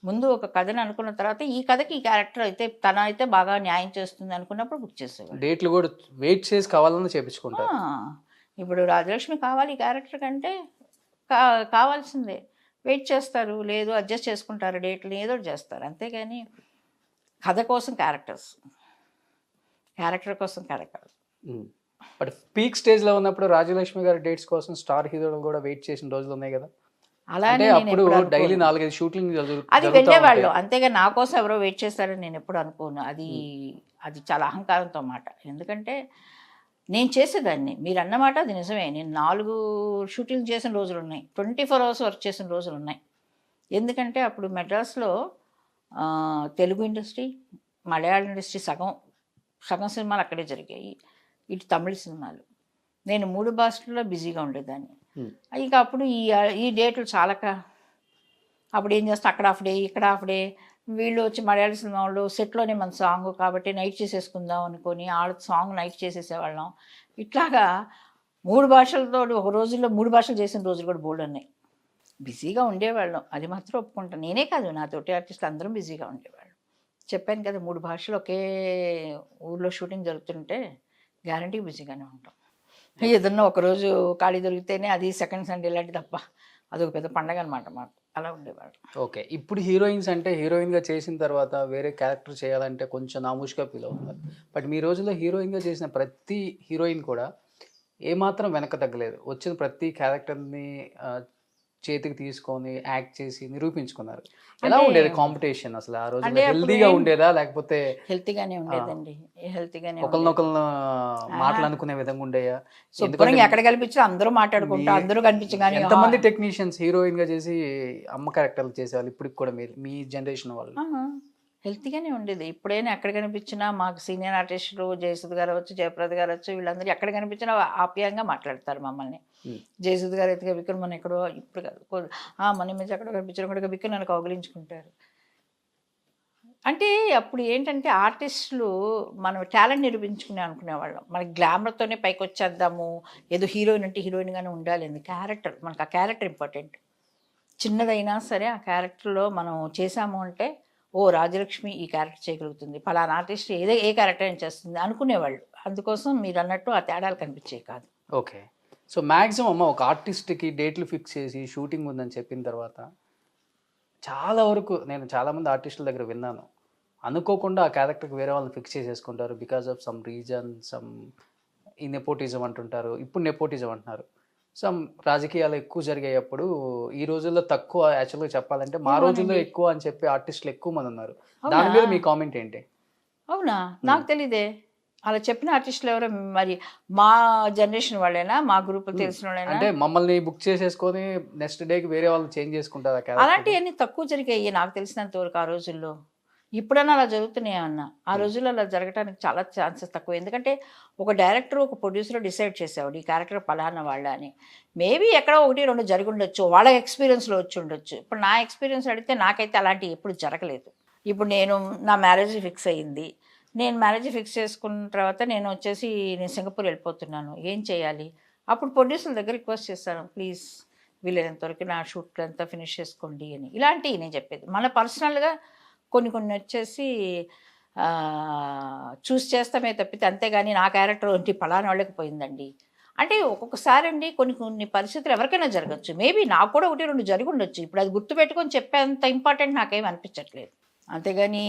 ముందు ఒక కథను అనుకున్న తర్వాత ఈ కథకి ఈ క్యారెక్టర్ అయితే తన అయితే బాగా న్యాయం చేస్తుంది అనుకున్నప్పుడు బుక్ చేసేవాళ్ళు. డేట్లు కూడా వెయిట్ చేసి కావాలని చేపించుకుంటారు. ఇప్పుడు రాజలక్ష్మి కావాలి ఈ క్యారెక్టర్ కంటే కావాల్సిందే, వెయిట్ చేస్తారు, లేదు అడ్జస్ట్ చేసుకుంటారు, డేట్లు ఏదో చేస్తారు. అంతేగాని కథ కోసం క్యారెక్టర్ కోసం క్యారెక్టర్. బట్ పీక్ స్టేజ్లో ఉన్నప్పుడు రాజలక్ష్మి గారి డేట్స్ కోసం స్టార్ హీరోలు కూడా వెయిట్ చేసిన రోజులు ఉన్నాయి కదా. అలానే అప్పుడు డైలీ 4-5 షూటింగ్ అది వెళ్ళేవాళ్ళు. అంతేగా నా కోసం ఎవరో వెయిట్ చేస్తారని నేను ఎప్పుడు అనుకోను. అది చాలా అహంకారంతో మాట. ఎందుకంటే నేను చేసేదాన్ని, మీరు అన్నమాట అది నిజమే. నేను 4 షూటింగ్ చేసిన రోజులు ఉన్నాయి, 24 hours వర్క్ చేసిన రోజులు ఉన్నాయి. ఎందుకంటే అప్పుడు మెడ్రాస్లో తెలుగు ఇండస్ట్రీ, మలయాళ ఇండస్ట్రీ సగం సినిమాలు అక్కడే జరిగాయి, ఇటు తమిళ సినిమాలు. నేను 3 భాషల్లో బిజీగా ఉండేదాన్ని. ఇక అప్పుడు ఈ డేట్లు చాలక అప్పుడు ఏం చేస్తాం, అక్కడ హాఫ్ డే ఇక్కడ హాఫ్ డే. వీళ్ళు వచ్చి మలయాళ సినిమా వాళ్ళు సెట్లోనే మన సాంగ్ కాబట్టి నైట్ చేసేసుకుందాం అనుకొని ఆడ సాంగ్ నైట్ చేసేసేవాళ్ళం. ఇట్లాగా 3 భాషలతో ఒక రోజుల్లో 3 భాషలు చేసిన రోజులు కూడా బోల్డ్ ఉన్నాయి. బిజీగా ఉండేవాళ్ళం, అది మాత్రం ఒప్పుకుంటాను. నేనే కాదు, నా తోటి ఆర్టిస్టులు అందరం బిజీగా ఉండేవాళ్ళం. చెప్పాను కదా, 3 భాషలు ఒకే ఊర్లో షూటింగ్ జరుగుతుంటే గ్యారంటీ బిజీగానే ఉంటాం. ఏదన్నా ఒకరోజు ఖాళీ దొరికితేనే అది సెకండ్ సండే లాంటి తప్ప అదొక పెద్ద పండగ అనమాట మాకు. అలా ఉండేవాడు. ఓకే, ఇప్పుడు హీరోయిన్స్ అంటే హీరోయిన్గా చేసిన తర్వాత వేరే క్యారెక్టర్ చేయాలంటే కొంచెం నామూష్గా ఫీల్ అవుతున్నారు. బట్ మీ రోజుల్లో హీరోయిన్గా చేసిన ప్రతి హీరోయిన్ కూడా ఏమాత్రం వెనక తగ్గలేదు. వచ్చిన ప్రతి క్యారెక్టర్ని చేతికి తీసుకొని యాక్ట్ చేసి నిరూపించుకున్నారు. ఎలా అంటే- ఉండేది కాంపిటీషన్ అసలు ఆ రోజుల్లో? అంటే అప్పుడు హెల్దీగా ఉండేదా లేకపోతే హెల్తీగానే ఉండేదండి, హెల్తీగానే ఉండేది. ఒకరినొకరిని మాటలు అనుకునే విధంగా ఉండేయా? శుభ్రంగా ఎక్కడ కనిపించినా అందరూ మాట్లాడుకుంటా, అందరూ కనిపించగానే ఎంతమంది టెక్నీషియన్స్ హీరోయిన్ గా చేసి అమ్మ క్యారెక్టర్లు చేసేవాళ్ళు ఇప్పటికి కూడా మీరు మీ జనరేషన్ వాళ్ళు? హెల్తీగానే ఉండేది. ఇప్పుడైనా ఎక్కడ కనిపించినా మాకు సీనియర్ ఆర్టిస్టులు జయసుధ్ గారు వచ్చు, జయప్రద గారు వచ్చు, వీళ్ళందరూ ఎక్కడ కనిపించినా ఆప్యాయంగా మాట్లాడతారు మమ్మల్ని. జయసుధ్ గారు అయితే విక్రమ్ మన ఎక్కడో ఇప్పుడు కాదు, మన మీద ఎక్కడో కనిపించడం కూడా విక్రమ్ నన్ను కౌగిలించుకుంటారు. అంటే అప్పుడు ఏంటంటే ఆర్టిస్టులు మనం టాలెంట్ నిరూపించుకునే అనుకునేవాళ్ళం. మనకి గ్లామర్తోనే పైకి వచ్చేద్దాము, ఏదో హీరోయిన్ అంటే హీరోయిన్గానే ఉండాలి అని. క్యారెక్టర్, మనకు ఆ క్యారెక్టర్ ఇంపార్టెంట్. చిన్నదైనా సరే ఆ క్యారెక్టర్లో మనం చేసాము అంటే ఓ రాజలక్ష్మి ఈ క్యారెక్టర్ చేయగలుగుతుంది, ఫలానా ఆర్టిస్ట్ ఏ క్యారెక్టర్ అయినా చేస్తుంది అనుకునేవాళ్ళు. అందుకోసం మీరు అన్నట్టు ఆ తేడాలు కనిపించేవి కాదు. ఓకే. సో మ్యాక్సిమం అమ్మ ఒక ఆర్టిస్ట్కి డేట్లు ఫిక్స్ చేసి షూటింగ్ ఉందని చెప్పిన తర్వాత చాలా వరకు నేను చాలామంది ఆర్టిస్టుల దగ్గర విన్నాను, అనుకోకుండా ఆ క్యారెక్టర్కి వేరే వాళ్ళని ఫిక్స్ చేసేసుకుంటారు because of some reason, some ఈ నెపోటిజం అంటుంటారు, ఇప్పుడు నెపోటిజం అంటున్నారు. సమ్ రాజకీయాలు ఎక్కువ జరిగేటప్పుడు ఈ రోజుల్లో తక్కువ, యాక్చువల్గా చెప్పాలంటే మా రోజుల్లో ఎక్కువ అని చెప్పి ఆర్టిస్టులు ఎక్కువ మంది ఉన్నారు. దాని మీద మీ కామెంట్ ఏంటి? అవునా, నాకు తెలీదే. అలా చెప్పిన ఆర్టిస్టులు ఎవరో మరి మా జనరేషన్ వాళ్ళేనా, మా గ్రూప్ తెలిసిన వాళ్ళైనా? అంటే మమ్మల్ని బుక్ చేసేసుకొని నెక్స్ట్ డేకి వేరే వాళ్ళు చేంజ్ చేసుకుంటారు ఆ క్యారెక్టర్. అలాంటివన్నీ తక్కువ జరిగాయి నాకు తెలిసినంత వరకు ఆ రోజుల్లో. ఇప్పుడన్నా అలా జరుగుతున్నాయా అన్న, ఆ రోజుల్లో అలా జరగడానికి చాలా ఛాన్సెస్ తక్కువ. ఎందుకంటే ఒక డైరెక్టర్, ఒక ప్రొడ్యూసర్ డిసైడ్ చేసేవాడు ఈ క్యారెక్టర్ పలానా వాళ్ళ అని. మేబీ ఎక్కడో 1-2 జరిగి ఉండొచ్చు, వాళ్ళ ఎక్స్పీరియన్స్లో వచ్చి ఉండొచ్చు. ఇప్పుడు నా ఎక్స్పీరియన్స్ అడిగితే నాకైతే అలాంటివి ఎప్పుడు జరగలేదు. ఇప్పుడు నా మ్యారేజ్ ఫిక్స్ అయ్యింది. నేను మ్యారేజ్ ఫిక్స్ చేసుకున్న తర్వాత నేను సింగపూర్ వెళ్ళిపోతున్నాను, ఏం చేయాలి? అప్పుడు ప్రొడ్యూసర్ దగ్గర రిక్వెస్ట్ చేస్తాను, ప్లీజ్ వీలైనంతవరకు నా షూట్ అంతా ఫినిష్ చేసుకోండి అని. ఇలాంటివి నేను చెప్పేది. మన పర్సనల్గా కొన్ని వచ్చేసి చూస్ చేస్తామే తప్పితే, అంతేగాని నా క్యారెక్టర్ ఏంటి పలానా వాళ్ళకి పోయిందండి అంటే ఒక్కొక్కసారి అండి కొన్ని పరిస్థితులు ఎవరికైనా జరగచ్చు. మేబీ నాకు కూడా 1-2 జరిగి ఉండొచ్చు. ఇప్పుడు అది గుర్తుపెట్టుకొని చెప్పేంత ఇంపార్టెంట్ నాకేం అనిపించట్లేదు. అంతేగాని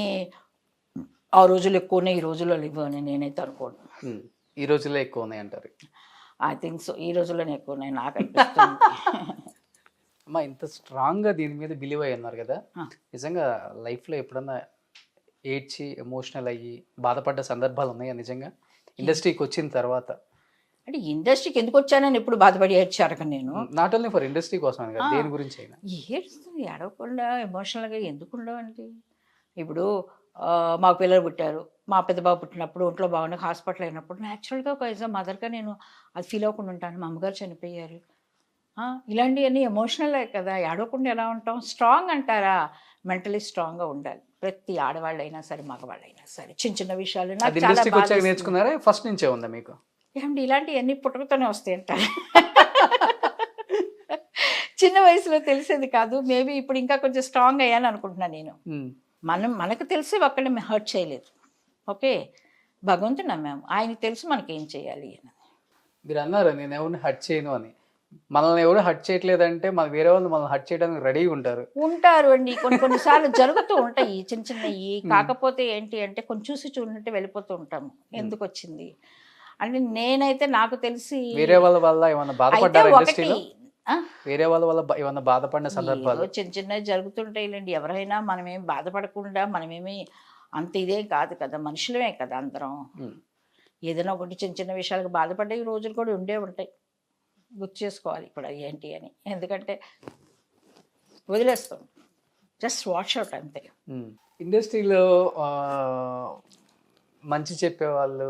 ఆ రోజులు ఎక్కువ ఉన్నాయి, ఈ రోజుల్లో లేవు అని నేనైతే అనుకోను. ఈ రోజుల్లో ఎక్కువ ఉన్నాయి అంటారు? ఐ థింక్ సో, ఈ రోజుల్లోనే ఎక్కువ ఉన్నాయి నాకు అనిపిస్తుంది. అమ్మా ఇంత స్ట్రాంగ్గా దీని మీద బిలీవ్ అయ్యి ఉన్నారు కదా, నిజంగా లైఫ్లో ఎప్పుడన్నా ఏడ్చి ఎమోషనల్ అయ్యి బాధపడ్డ సందర్భాలు ఉన్నాయా నిజంగా ఇండస్ట్రీకి వచ్చిన తర్వాత? అంటే ఇండస్ట్రీకి ఎందుకు వచ్చానని ఎప్పుడు బాధపడి ఏడ్చారు నేను. నాట్ ఓన్లీ ఫర్ ఇండస్ట్రీ కోసం కదా, దేని గురించి అయినా ఏడుస్తుంది, ఏడవకుండా ఎమోషనల్గా ఎందుకు ఉండవండి. ఇప్పుడు మాకు పిల్లలు పుట్టారు, మా పెద్ద బాబు పుట్టినప్పుడు ఒంట్లో బాగున్నా హాస్పిటల్ అయినప్పుడు న్యాచురల్గా ఒక యాజ్ అ మదర్గా నేను అది ఫీల్ అవ్వకుండా ఉంటాను. మా అమ్మగారు చనిపోయారు, ఇలాంటివన్నీ ఎమోషనలే కదా, ఏడవకుండా ఎలా ఉంటాం? స్ట్రాంగ్ అంటారా, మెంటలీ స్ట్రాంగ్గా ఉండాలి ప్రతి ఆడవాళ్ళైనా సరే మగవాళ్ళైనా సరే. చిన్న విషయాలు నాకు చాలా ఇండస్ట్రీకి వచ్చాక బాధేస్తుంది. నేర్చుకున్నారా, ఫస్ట్ నుంచే ఉందా మీకు? ఏమండి ఇలాంటివన్నీ పుట్టుకతోనే వస్తాయి అంటారు. చిన్న వయసులో తెలిసేది కాదు. మేబీ ఇప్పుడు ఇంకా కొంచెం స్ట్రాంగ్ అయ్యాను అనుకుంటున్నాను నేను. మనకు తెలిసి ఒక్కడిని హర్ట్ చేయలేదు, ఓకే, భగవంతుని నమ్మాము, ఆయనకి తెలుసు మనకేం చేయాలి అని. మీరు అన్నారు నేను ఎవరిని హర్ట్ చేయను అని. మనల్ని ఎవరు హర్ట్ చేయట్లేదంటే మన వేరే వాళ్ళు మనల్ని హర్ట్ చేయడానికి రెడీగా ఉంటారు అండి. కొన్నిసార్లు జరుగుతూ ఉంటాయి చిన్నవి. కాకపోతే ఏంటి అంటే కొంచెం చూసి చూడనట్టు వెళ్ళిపోతూ ఉంటాము. ఎందుకు వచ్చింది అంటే నేనైతే నాకు తెలిసి వేరే వాళ్ళ వల్ల ఏమన్నా బాధపడ్డారా ఇండస్ట్రీలో? వేరే వాళ్ళ వల్ల ఏమన్నా బాధపడిన సందర్భాలు? చిన్నవి జరుగుతుంటాయిలేండి. ఎవరైనా మనమేం బాధపడకుండా, మనమేమి అంత ఇదేం కాదు కదా, మనుషులమే కదా అందరం. ఏదైనా ఒకటి చిన్న విషయాలకు బాధపడే రోజులు కూడా ఉంటాయి. గుర్తు చేసుకోవాలి ఇప్పుడు అవి ఏంటి అని. ఎందుకంటే వదిలేస్తాం, జస్ట్ వాచ్ అవుట్ అంతే. ఇండస్ట్రీలో మంచి చెప్పేవాళ్ళు,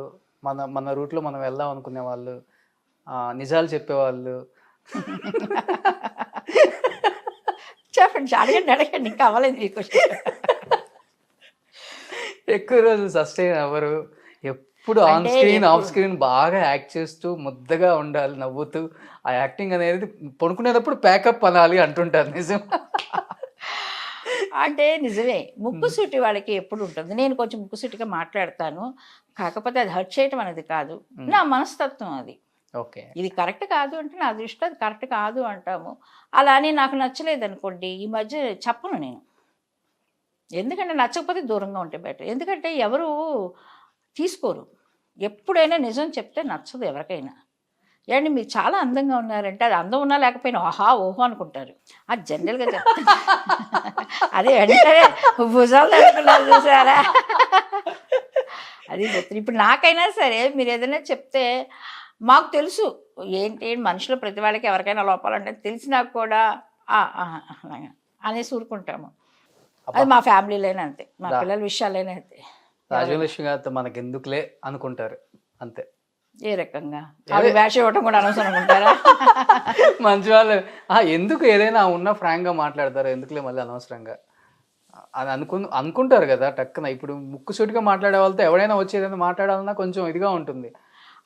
మన రూట్లో మనం వెళ్దాం అనుకునే వాళ్ళు, నిజాలు చెప్పేవాళ్ళు చెప్పండి, అడగండి ఇంకా అవ్వలేదు మీకు. ఎక్కువ రోజులు సస్టైన్ అవ్వరు, ఎప్పుడు ఆన్ స్క్రీన్ ఆఫ్ స్క్రీన్ బాగా యాక్ట్ చేస్తూ ముద్దగా ఉండాలి, నవ్వుతూ. ఆ యాక్టింగ్ అనేది పడుకునేటప్పుడు ప్యాకప్ అనాలి అంటుంటారు, నిజం? అంటే నిజమే, ముక్కుసూటి వాళ్ళకి ఎప్పుడు ఉంటుంది. నేను కొంచెం ముక్కుసూటిగా మాట్లాడతాను, కాకపోతే అది హర్ట్ చేయటం అనేది కాదు, నా మనస్తత్వం అది. ఓకే, ఇది కరెక్ట్ కాదు అంటే నా దృష్టిలో అది కరెక్ట్ కాదు అంటాము. అలా అని నాకు నచ్చలేదు అనుకోండి, ఈ మధ్య చెప్పను నేను. ఎందుకంటే నచ్చకపోతే దూరంగా ఉంటే బెటర్. ఎందుకంటే ఎవరు తీసుకోరు. ఎప్పుడైనా నిజం చెప్తే నచ్చదు ఎవరికైనా. ఏమండి మీరు చాలా అందంగా ఉన్నారంటే అది అందం ఉన్నా లేకపోయినా ఆహా ఓహో అనుకుంటారు. అది జనరల్గా చెప్తాను. అదే వెంటనే భుజాలు తడుకున్నారు చూసారా, అది చెప్తాను. ఇప్పుడు నాకైనా సరే మీరు ఏదైనా చెప్తే మాకు తెలుసు ఏంటి మనుషులు ప్రతి వాళ్ళకి ఎవరికైనా లోపాలంటే తెలిసినా కూడా అలాగా అనేసి ఊరుకుంటాము. అది మా ఫ్యామిలీలోనే అంతే, మా పిల్లల విషయాలైనా అంతే. రాజలక్ష్మి గారితో మనకి ఎందుకులే అనుకుంటారు అంతే. ఏ రకంగా ఆవిడ వేష ఇవ్వటం కూడా అనవసరం అనుకుంటారా? మంచి వాళ్ళు ఎందుకు ఏదైనా ఉన్న ఫ్రాంక్గా మాట్లాడతారు, ఎందుకులే మళ్ళీ అనవసరంగా అని అనుకుంటారు కదా టక్కున. ఇప్పుడు ముక్కుసూటిగా మాట్లాడే వాళ్ళతో ఎవడైనా వచ్చి ఏదైనా మాట్లాడాలన్నా కొంచెం ఇదిగా ఉంటుంది.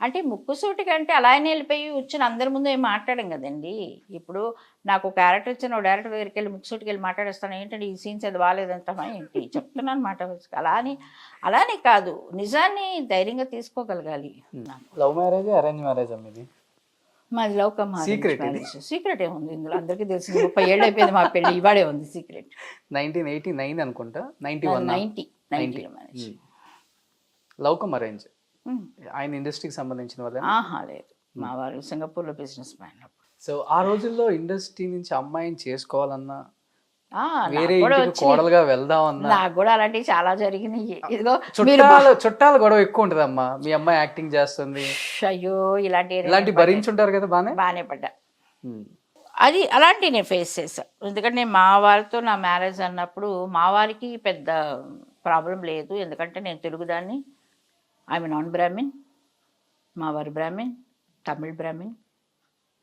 అంటే ముక్కుసూటి కంటే అలానే వెళ్ళిపోయి వచ్చిన అందరి ముందు ఏం మాట్లాడం కదండి. ఇప్పుడు నాకు క్యారెక్టర్ ఇచ్చిన డైరెక్టర్ దగ్గరికి వెళ్ళి ముక్కుసూటికి వెళ్ళి మాట్లాడేస్తాను, ఏంటంటే ఈ సీన్స్ అది బాగాలేదంటామా ఏంటి చెప్తున్నాను మాట. అలానే కాదు, నిజాన్ని ధైర్యంగా తీసుకోగలగాలి. లవ్ మ్యారేజ్ అరేంజ్ మ్యారేజ్ మీది? మాది లవ్ కమ్ సీక్రెట్ ఏముంది ఇందులో, అందరికీ తెలిసింది. 30 ఏళ్ళు అయిపోయింది మా పెళ్ళి, ఇవాడే ఉంది సీక్రెట్. 1989 అనుకుంటా, 91 మ్యారేజ్. Love come arrange. ఆయన ఇండస్ట్రీకి సంబంధించిన వాళ్ళే? లేదు, మా వారు సింగపూర్లో బిజినెస్ మ్యాన్. సో ఆ రోజుల్లో ఇండస్ట్రీ నుంచి అమ్మాయిని చేసుకోవాలన్నా, నాకు వేరే ఇంటికి కోడలుగా వెళ్దామన్నా, నాకు కూడా అలాంటివి చాలా జరిగినాయి. ఇదిగో చుట్టాల గొడవ ఎక్కువ ఉంటుంది అమ్మా. మీ అమ్మాయి యాక్టింగ్ చేస్తుంది, అయ్యో ఇలాంటి భరించుంటారు కదా, బాగానే పడ్డా. అది అలాంటివి నేను ఫేస్ చేశాను. ఎందుకంటే మా వారితో నా మ్యారేజ్ అన్నప్పుడు మా వారికి పెద్ద ప్రాబ్లం లేదు, ఎందుకంటే నేను తెలుగుదాన్ని, ఆమె నాన్ బ్రాహ్మిన్, మా వారి బ్రాహ్మిన్, తమిళ్ బ్రాహ్మిన్.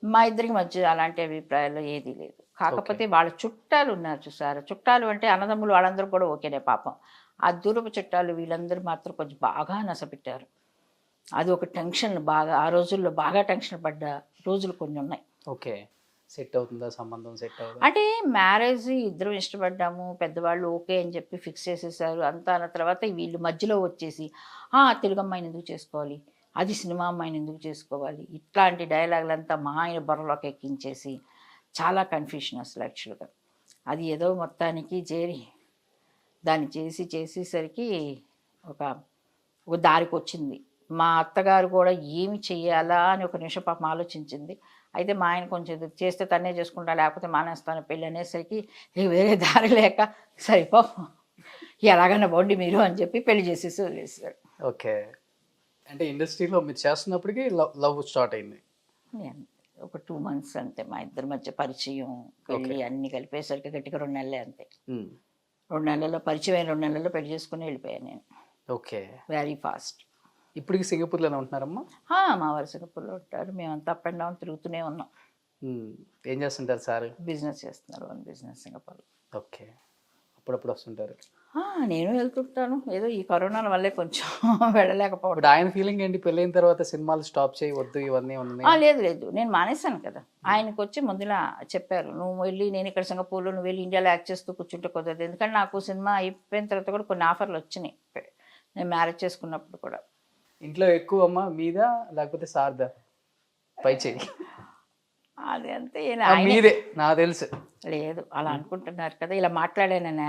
మా ఇద్దరికి మధ్య అలాంటి అభిప్రాయాలు ఏదీ లేదు. కాకపోతే వాళ్ళ చుట్టాలు ఉన్నారు చూసారా, చుట్టాలు అంటే అన్నదమ్ములు వాళ్ళందరూ కూడా ఓకేనే పాపం. ఆ దూరపు చుట్టాలు వీళ్ళందరూ మాత్రం కొంచెం బాగా నసపెట్టారు. అది ఒక టెన్షన్, బాగా ఆ రోజుల్లో బాగా టెన్షన్ పడ్డ రోజులు కొన్ని ఉన్నాయి. ఓకే, సెట్ అవుతుందా సంబంధం, సెట్ అవుతుంది అంటే మ్యారేజ్ ఇద్దరం ఇష్టపడ్డాము, పెద్దవాళ్ళు ఓకే అని చెప్పి ఫిక్స్ చేసేసారు అంతా. అన్న తర్వాత వీళ్ళు మధ్యలో వచ్చేసి తెలుగు అమ్మాయిని ఎందుకు చేసుకోవాలి, అది సినిమా అమ్మాయిని ఎందుకు చేసుకోవాలి, ఇట్లాంటి డైలాగులంతా మా ఆయన బుర్రలోకి ఎక్కించేసి చాలా కన్ఫ్యూషన్ అసలు. యాక్చువల్గా అది ఏదో మొత్తానికి చేరి దాన్ని చేసేసరికి ఒక దారికి వచ్చింది. మా అత్తగారు కూడా ఏమి చెయ్యాలా అని ఒక నిమిషం పాపం ఆలోచించింది. అయితే మా ఆయన కొంచెం చేస్తే తన్నే చేసుకుంటా, లేకపోతే మానేస్తాను పెళ్ళి అనేసరికి వేరే దారి లేక సరిపో ఎలాగన్నా బాగుండి మీరు అని చెప్పి పెళ్లి చేసేసి వదిలేసారు. ఓకే, అంటే ఇండస్ట్రీలో మీరు చేస్తున్నప్పటికీ లవ్ స్టార్ట్ అయింది? ఒక 2 months అంతే మా ఇద్దరి మధ్య పరిచయం, పెళ్ళి అన్ని కలిపేసరికి గట్టిగా 2 నెలలే అంతే. 2 నెలల్లో పరిచయం, 2 నెలల్లో పెళ్లి చేసుకుని వెళ్ళిపోయాను నేను. Okay, very fast. ఇప్పటికి సింగపూర్లోనే ఉంటున్నారమ్మా? మా వారు సింగపూర్లో ఉంటారు, మేమంతా అప్ అండ్ డౌన్ తిరుగుతూనే ఉన్నాం. ఏం చేస్తుంటారు సార్? బిజినెస్ చేస్తున్నారు, ఓన్ బిజినెస్ సింగపూర్లో. ఓకే, అప్పుడప్పుడు వస్తుంటారు? నేను వెళ్తుంటాను, ఏదో ఈ కరోనా వల్లే కొంచెం వెళ్ళలేకపోవడం. ఆయన ఫీలింగ్ ఏంటి, పెళ్ళైన తర్వాత సినిమాలు స్టాప్ చేయవద్దు ఇవన్నీ ఉన్నాయి? లేదు, నేను మానేశాను కదా. ఆయనకు వచ్చి ముందులా చెప్పారు, నువ్వు వెళ్ళి నేను ఇక్కడ సింగపూర్లో, నువ్వు వెళ్ళి ఇండియాలో యాక్ట్ చేస్తూ కూర్చుంటే కుదరదు. ఎందుకంటే నాకు సినిమా అయిపోయిన తర్వాత కూడా కొన్ని ఆఫర్లు వచ్చినాయి, నేను మ్యారేజ్ చేసుకున్నప్పుడు కూడా. ఇంట్లో ఎక్కువ అమ్మా మీద లేకపోతే సార్దా పై చేయి? అది అంతే, మీదే నాకు తెలుసు. లేదు అలా అనుకుంటున్నారు కదా, ఇలా మాట్లాడాననే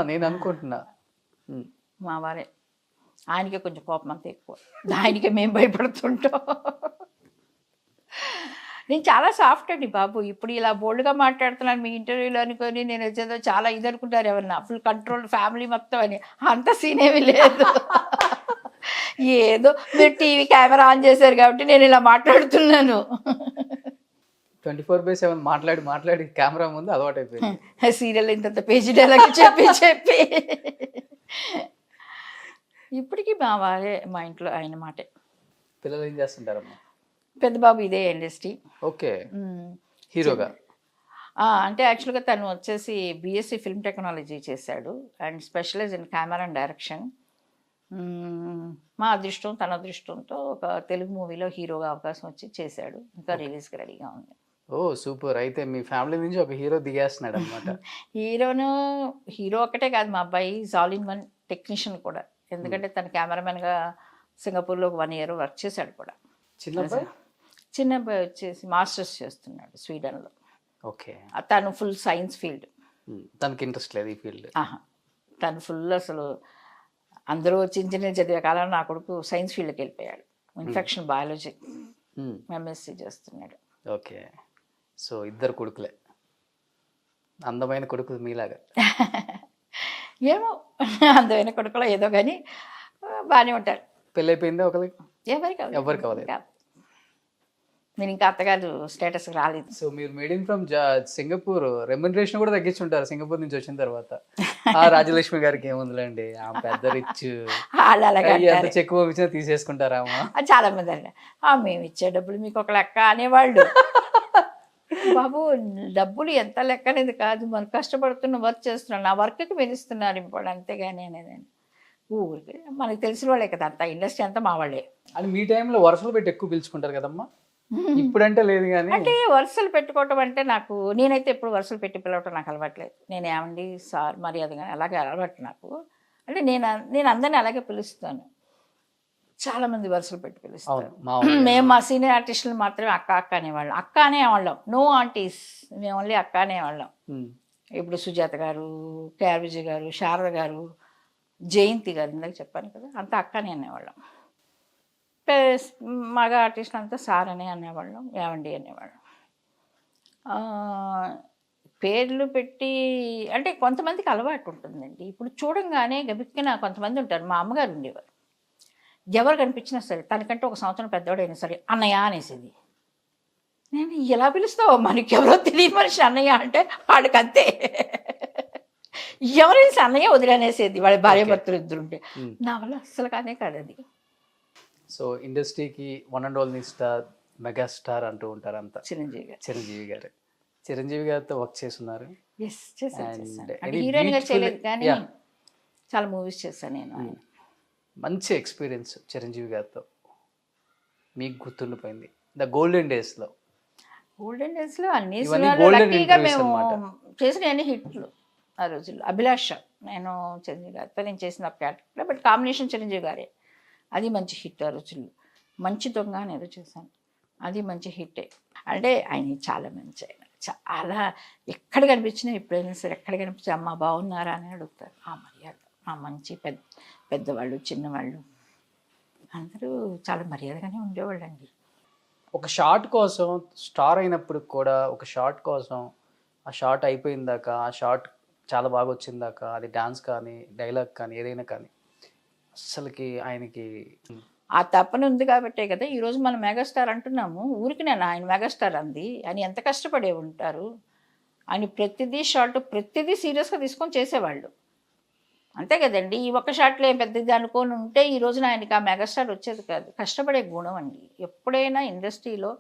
నేను అనుకుంటున్నా. మా వారే, ఆయనకే కొంచెం కోపం అంత ఎక్కువ, ఆయనకే మేము భయపడుతుంటాం. నేను చాలా సాఫ్ట్ అండి బాబు, ఇప్పుడు ఇలా బోల్డ్గా మాట్లాడుతున్నాను మీ ఇంటర్వ్యూలో అనుకొని నేను వచ్చేదో చాలా ఇది అనుకుంటారు ఎవరన్నా, ఫుల్ కంట్రోల్ ఫ్యామిలీ మొత్తం అని. అంత సీన్ ఏమీ లేదు. ఏదో మీరు టీవీ కెమెరా ఆన్ చేశారు కాబట్టి నేను ఇలా మాట్లాడుతున్నాను. 24/7 మాట్లాడి కెమెరా ముందు అలవాటు అయిపోయింది. సీరియల్ ఇంత పేజీ డైలాగ్ చెప్పి ఇప్పటికీ మా వారే, మా ఇంట్లో ఆయన మాటే. పిల్లలు ఏం చేస్తుంటారమ్మా? పెద్ద బాబు ఇదే ఇండస్ట్రీ. ఓకే, హీరోగా? అంటే యాక్చువల్గా తను వచ్చేసి BSc ఫిల్మ్ టెక్నాలజీ చేశాడు and specialise in camera and direction. మా అదృష్టం, తన అదృష్టంతో ఒక తెలుగు మూవీలో హీరోగా అవకాశం వచ్చి చేశాడు, ఇంకా రిలీజ్కి రెడీగా ఉంది. ఓ సూపర్, అయితే మీ ఫ్యామిలీ నుంచి ఒక హీరో దిగేస్తున్నాడు అనమాట. హీరో ఒకటే కాదు, మా అబ్బాయి ఆల్ ఇన్ వన్ టెక్నీషియన్ కూడా, ఎందుకంటే తను కెమెరామెన్గా సింగపూర్లో 1 year వర్క్ చేశాడు కూడా. చిన్న అబ్బాయి వచ్చేసి మాస్టర్స్ చేస్తున్నాడు స్వీడన్లో. ఓకే, తను ఫుల్ సైన్స్ ఫీల్డ్. తనకి ఇంట్రెస్ట్ లేదు ఈ ఫీల్డ్? తను ఫుల్ అసలు అందరూ వచ్చి ఇంజనీర్ చదివే కాలంలో నా కొడుకు సైన్స్ ఫీల్డ్కి వెళ్ళిపోయాడు, ఇన్ఫెక్షన్ బయాలజీ. ఎంఎస్సి చేస్తున్నాడు. ఓకే. సో ఇద్దరు కొడుకులే, అందమైన కొడుకులు మీలాగా. ఏమో అందమైన కొడుకులో ఏదో కానీ బాగానే ఉంటారు. పెళ్ళైపోయిందా ఒకరికి? ఎవరికి అవ్వలేదు. నేను ఇంకా అత్తగారు స్టేటస్ రాలేదు. సో మీరు made in from Singapore, remuneration కూడా తగ్గించుంటారు సింగపూర్ నుంచి వచ్చిన తర్వాత. ఆ రాజలక్ష్మి గారికి ఏముందిలేండి, ఆ పెద్ద రిచ్, వాళ్ళు అలాగే ఎంత చెక్ పంపించినా తీసేసుకుంటారా? చాలా మంది అండి మేము ఇచ్చే డబ్బులు మీకు ఒక లెక్క అనేవాళ్ళు. బాబు డబ్బులు ఎంత లెక్క అనేది కాదు, మనం కష్టపడుతున్న వర్క్ చేస్తున్నాను, నా వర్క్కి మెరుస్తున్నారు ఇప్పుడు, అంతేగాని అనేదండి. ఊరికి మనకు తెలిసిన వాళ్ళే కదా, అంత ఇండస్ట్రీ అంతా మా వాళ్ళే. అని మీ టైంలో వరుసలు పెట్టి ఎక్కువ పిలుచుకుంటారు కదమ్మా, ఇప్పుడంటే లేదు కానీ. అంటే వరుసలు పెట్టుకోవటం అంటే నాకు, నేనైతే ఎప్పుడు వరుసలు పెట్టి పిలవటం నాకు అలవాట్లేదు. నేను ఏమండి సార్ మర్యాదగా అలాగే అలవాటు నాకు. అంటే నేను అందరినీ అలాగే పిలుస్తాను. చాలా మంది వరుసలు పెట్టి పిలుస్తాను. మేము మా సీనియర్ ఆర్టిస్టులు మాత్రమే అక్క అక్క అనేవాళ్ళం, అక్క అనేవాళ్ళం, నో ఆంటీస్, మేము ఓన్లీ అక్క అనేవాళ్ళం. ఇప్పుడు సుజాత గారు, కేఆర్ విజయ్ గారు, శారద గారు, జయంతి గారు ఇందాక చెప్పాను కదా, అంతా అక్కనే అనేవాళ్ళం. మగ ఆర్టిస్టులు అంతా సార్ అని అనేవాళ్ళం, ఏమండి అనేవాళ్ళం. పేర్లు పెట్టి అంటే కొంతమందికి అలవాటు ఉంటుందండి. ఇప్పుడు చూడంగానే గబిక్కిన కొంతమంది ఉంటారు. మా అమ్మగారు ఉండేవారు, ఎవరు కనిపించినా సరే తనకంటే ఒక సంవత్సరం పెద్దవాడైనా సరే అన్నయ్య అనేసేది. నేను ఎలా పిలుస్తావో, మనకి ఎవరో తెలియని మనిషి అన్నయ్య అంటే వాళ్ళకి అంతే, ఎవరైనా అన్నయ్య వదిలేనేసేది వాళ్ళ భార్య భర్తలు ఇద్దరుంటే. నా వల్ల అస్సలు కానే కాదు అది. సో ఇండస్ట్రీకి one and only star, megastar అంటూ ఉంటారు అంతా చిరంజీవి గారు. చిరంజీవి గారితో వర్క్ చేస్తున్నారు. హీరోయిన్ గా చేయలేదు కానీ చాలా మూవీస్ చేశాను నేను. మంచి ఎక్స్పీరియన్స్ చిరంజీవి గారితో మీకు గుర్తుండిపోయింది ద గోల్డెన్ డేస్లో? గోల్డెన్ డేస్లో అన్ని లక్కీగా మేము చేసిన అన్ని హిట్లు ఆ రోజుల్లో. అభిలాష నేను చిరంజీవి గారితో నేను చేసిన క్యారెక్టర్, బట్ కాంబినేషన్ చిరంజీవి గారే, అది మంచి హిట్ ఆ రోజుల్లో. మంచి దొంగ అని ఏదో చేశాను, అది మంచి హిట్టే. అంటే ఆయన చాలా మంచి, ఆయన చాలా ఎక్కడ కనిపించినా ఎప్పుడైనా సరే ఎక్కడ కనిపించినా అమ్మ బాగున్నారా అని అడుగుతారు. ఆ మర్యాద, ఆ మంచి పెద్దవాళ్ళు చిన్నవాళ్ళు అందరూ చాలా మర్యాదగానే ఉండేవాళ్ళు అండి. ఒక షాట్ కోసం స్టార్ అయినప్పుడు కూడా, ఒక షాట్ కోసం ఆ షాట్ అయిపోయిందాక, ఆ షాట్ చాలా బాగా వచ్చిందాక, అది డాన్స్ కానీ డైలాగ్ కానీ ఏదైనా కానీ అసలుకి ఆయనకి ఆ తప్పని ఉంది కాబట్టే కదా ఈరోజు మనం మెగాస్టార్ అంటున్నాము. ఊరికి నేను ఆయన మెగాస్టార్ అంది, ఆయన ఎంత కష్టపడే ఉంటారు. ఆయన ప్రతిదీ షాట్ ప్రతిదీ సీరియస్గా తీసుకొని చేసేవాళ్ళు, అంతే కదండి. ఈ ఒక్క షాట్లో ఏం పెద్దది అనుకొని ఉంటే ఈ రోజున ఆయనకి ఆ మెగాస్టార్ వచ్చేది కాదు. కష్టపడే గుణం అండి. ఎప్పుడైనా ఇండస్ట్రీలో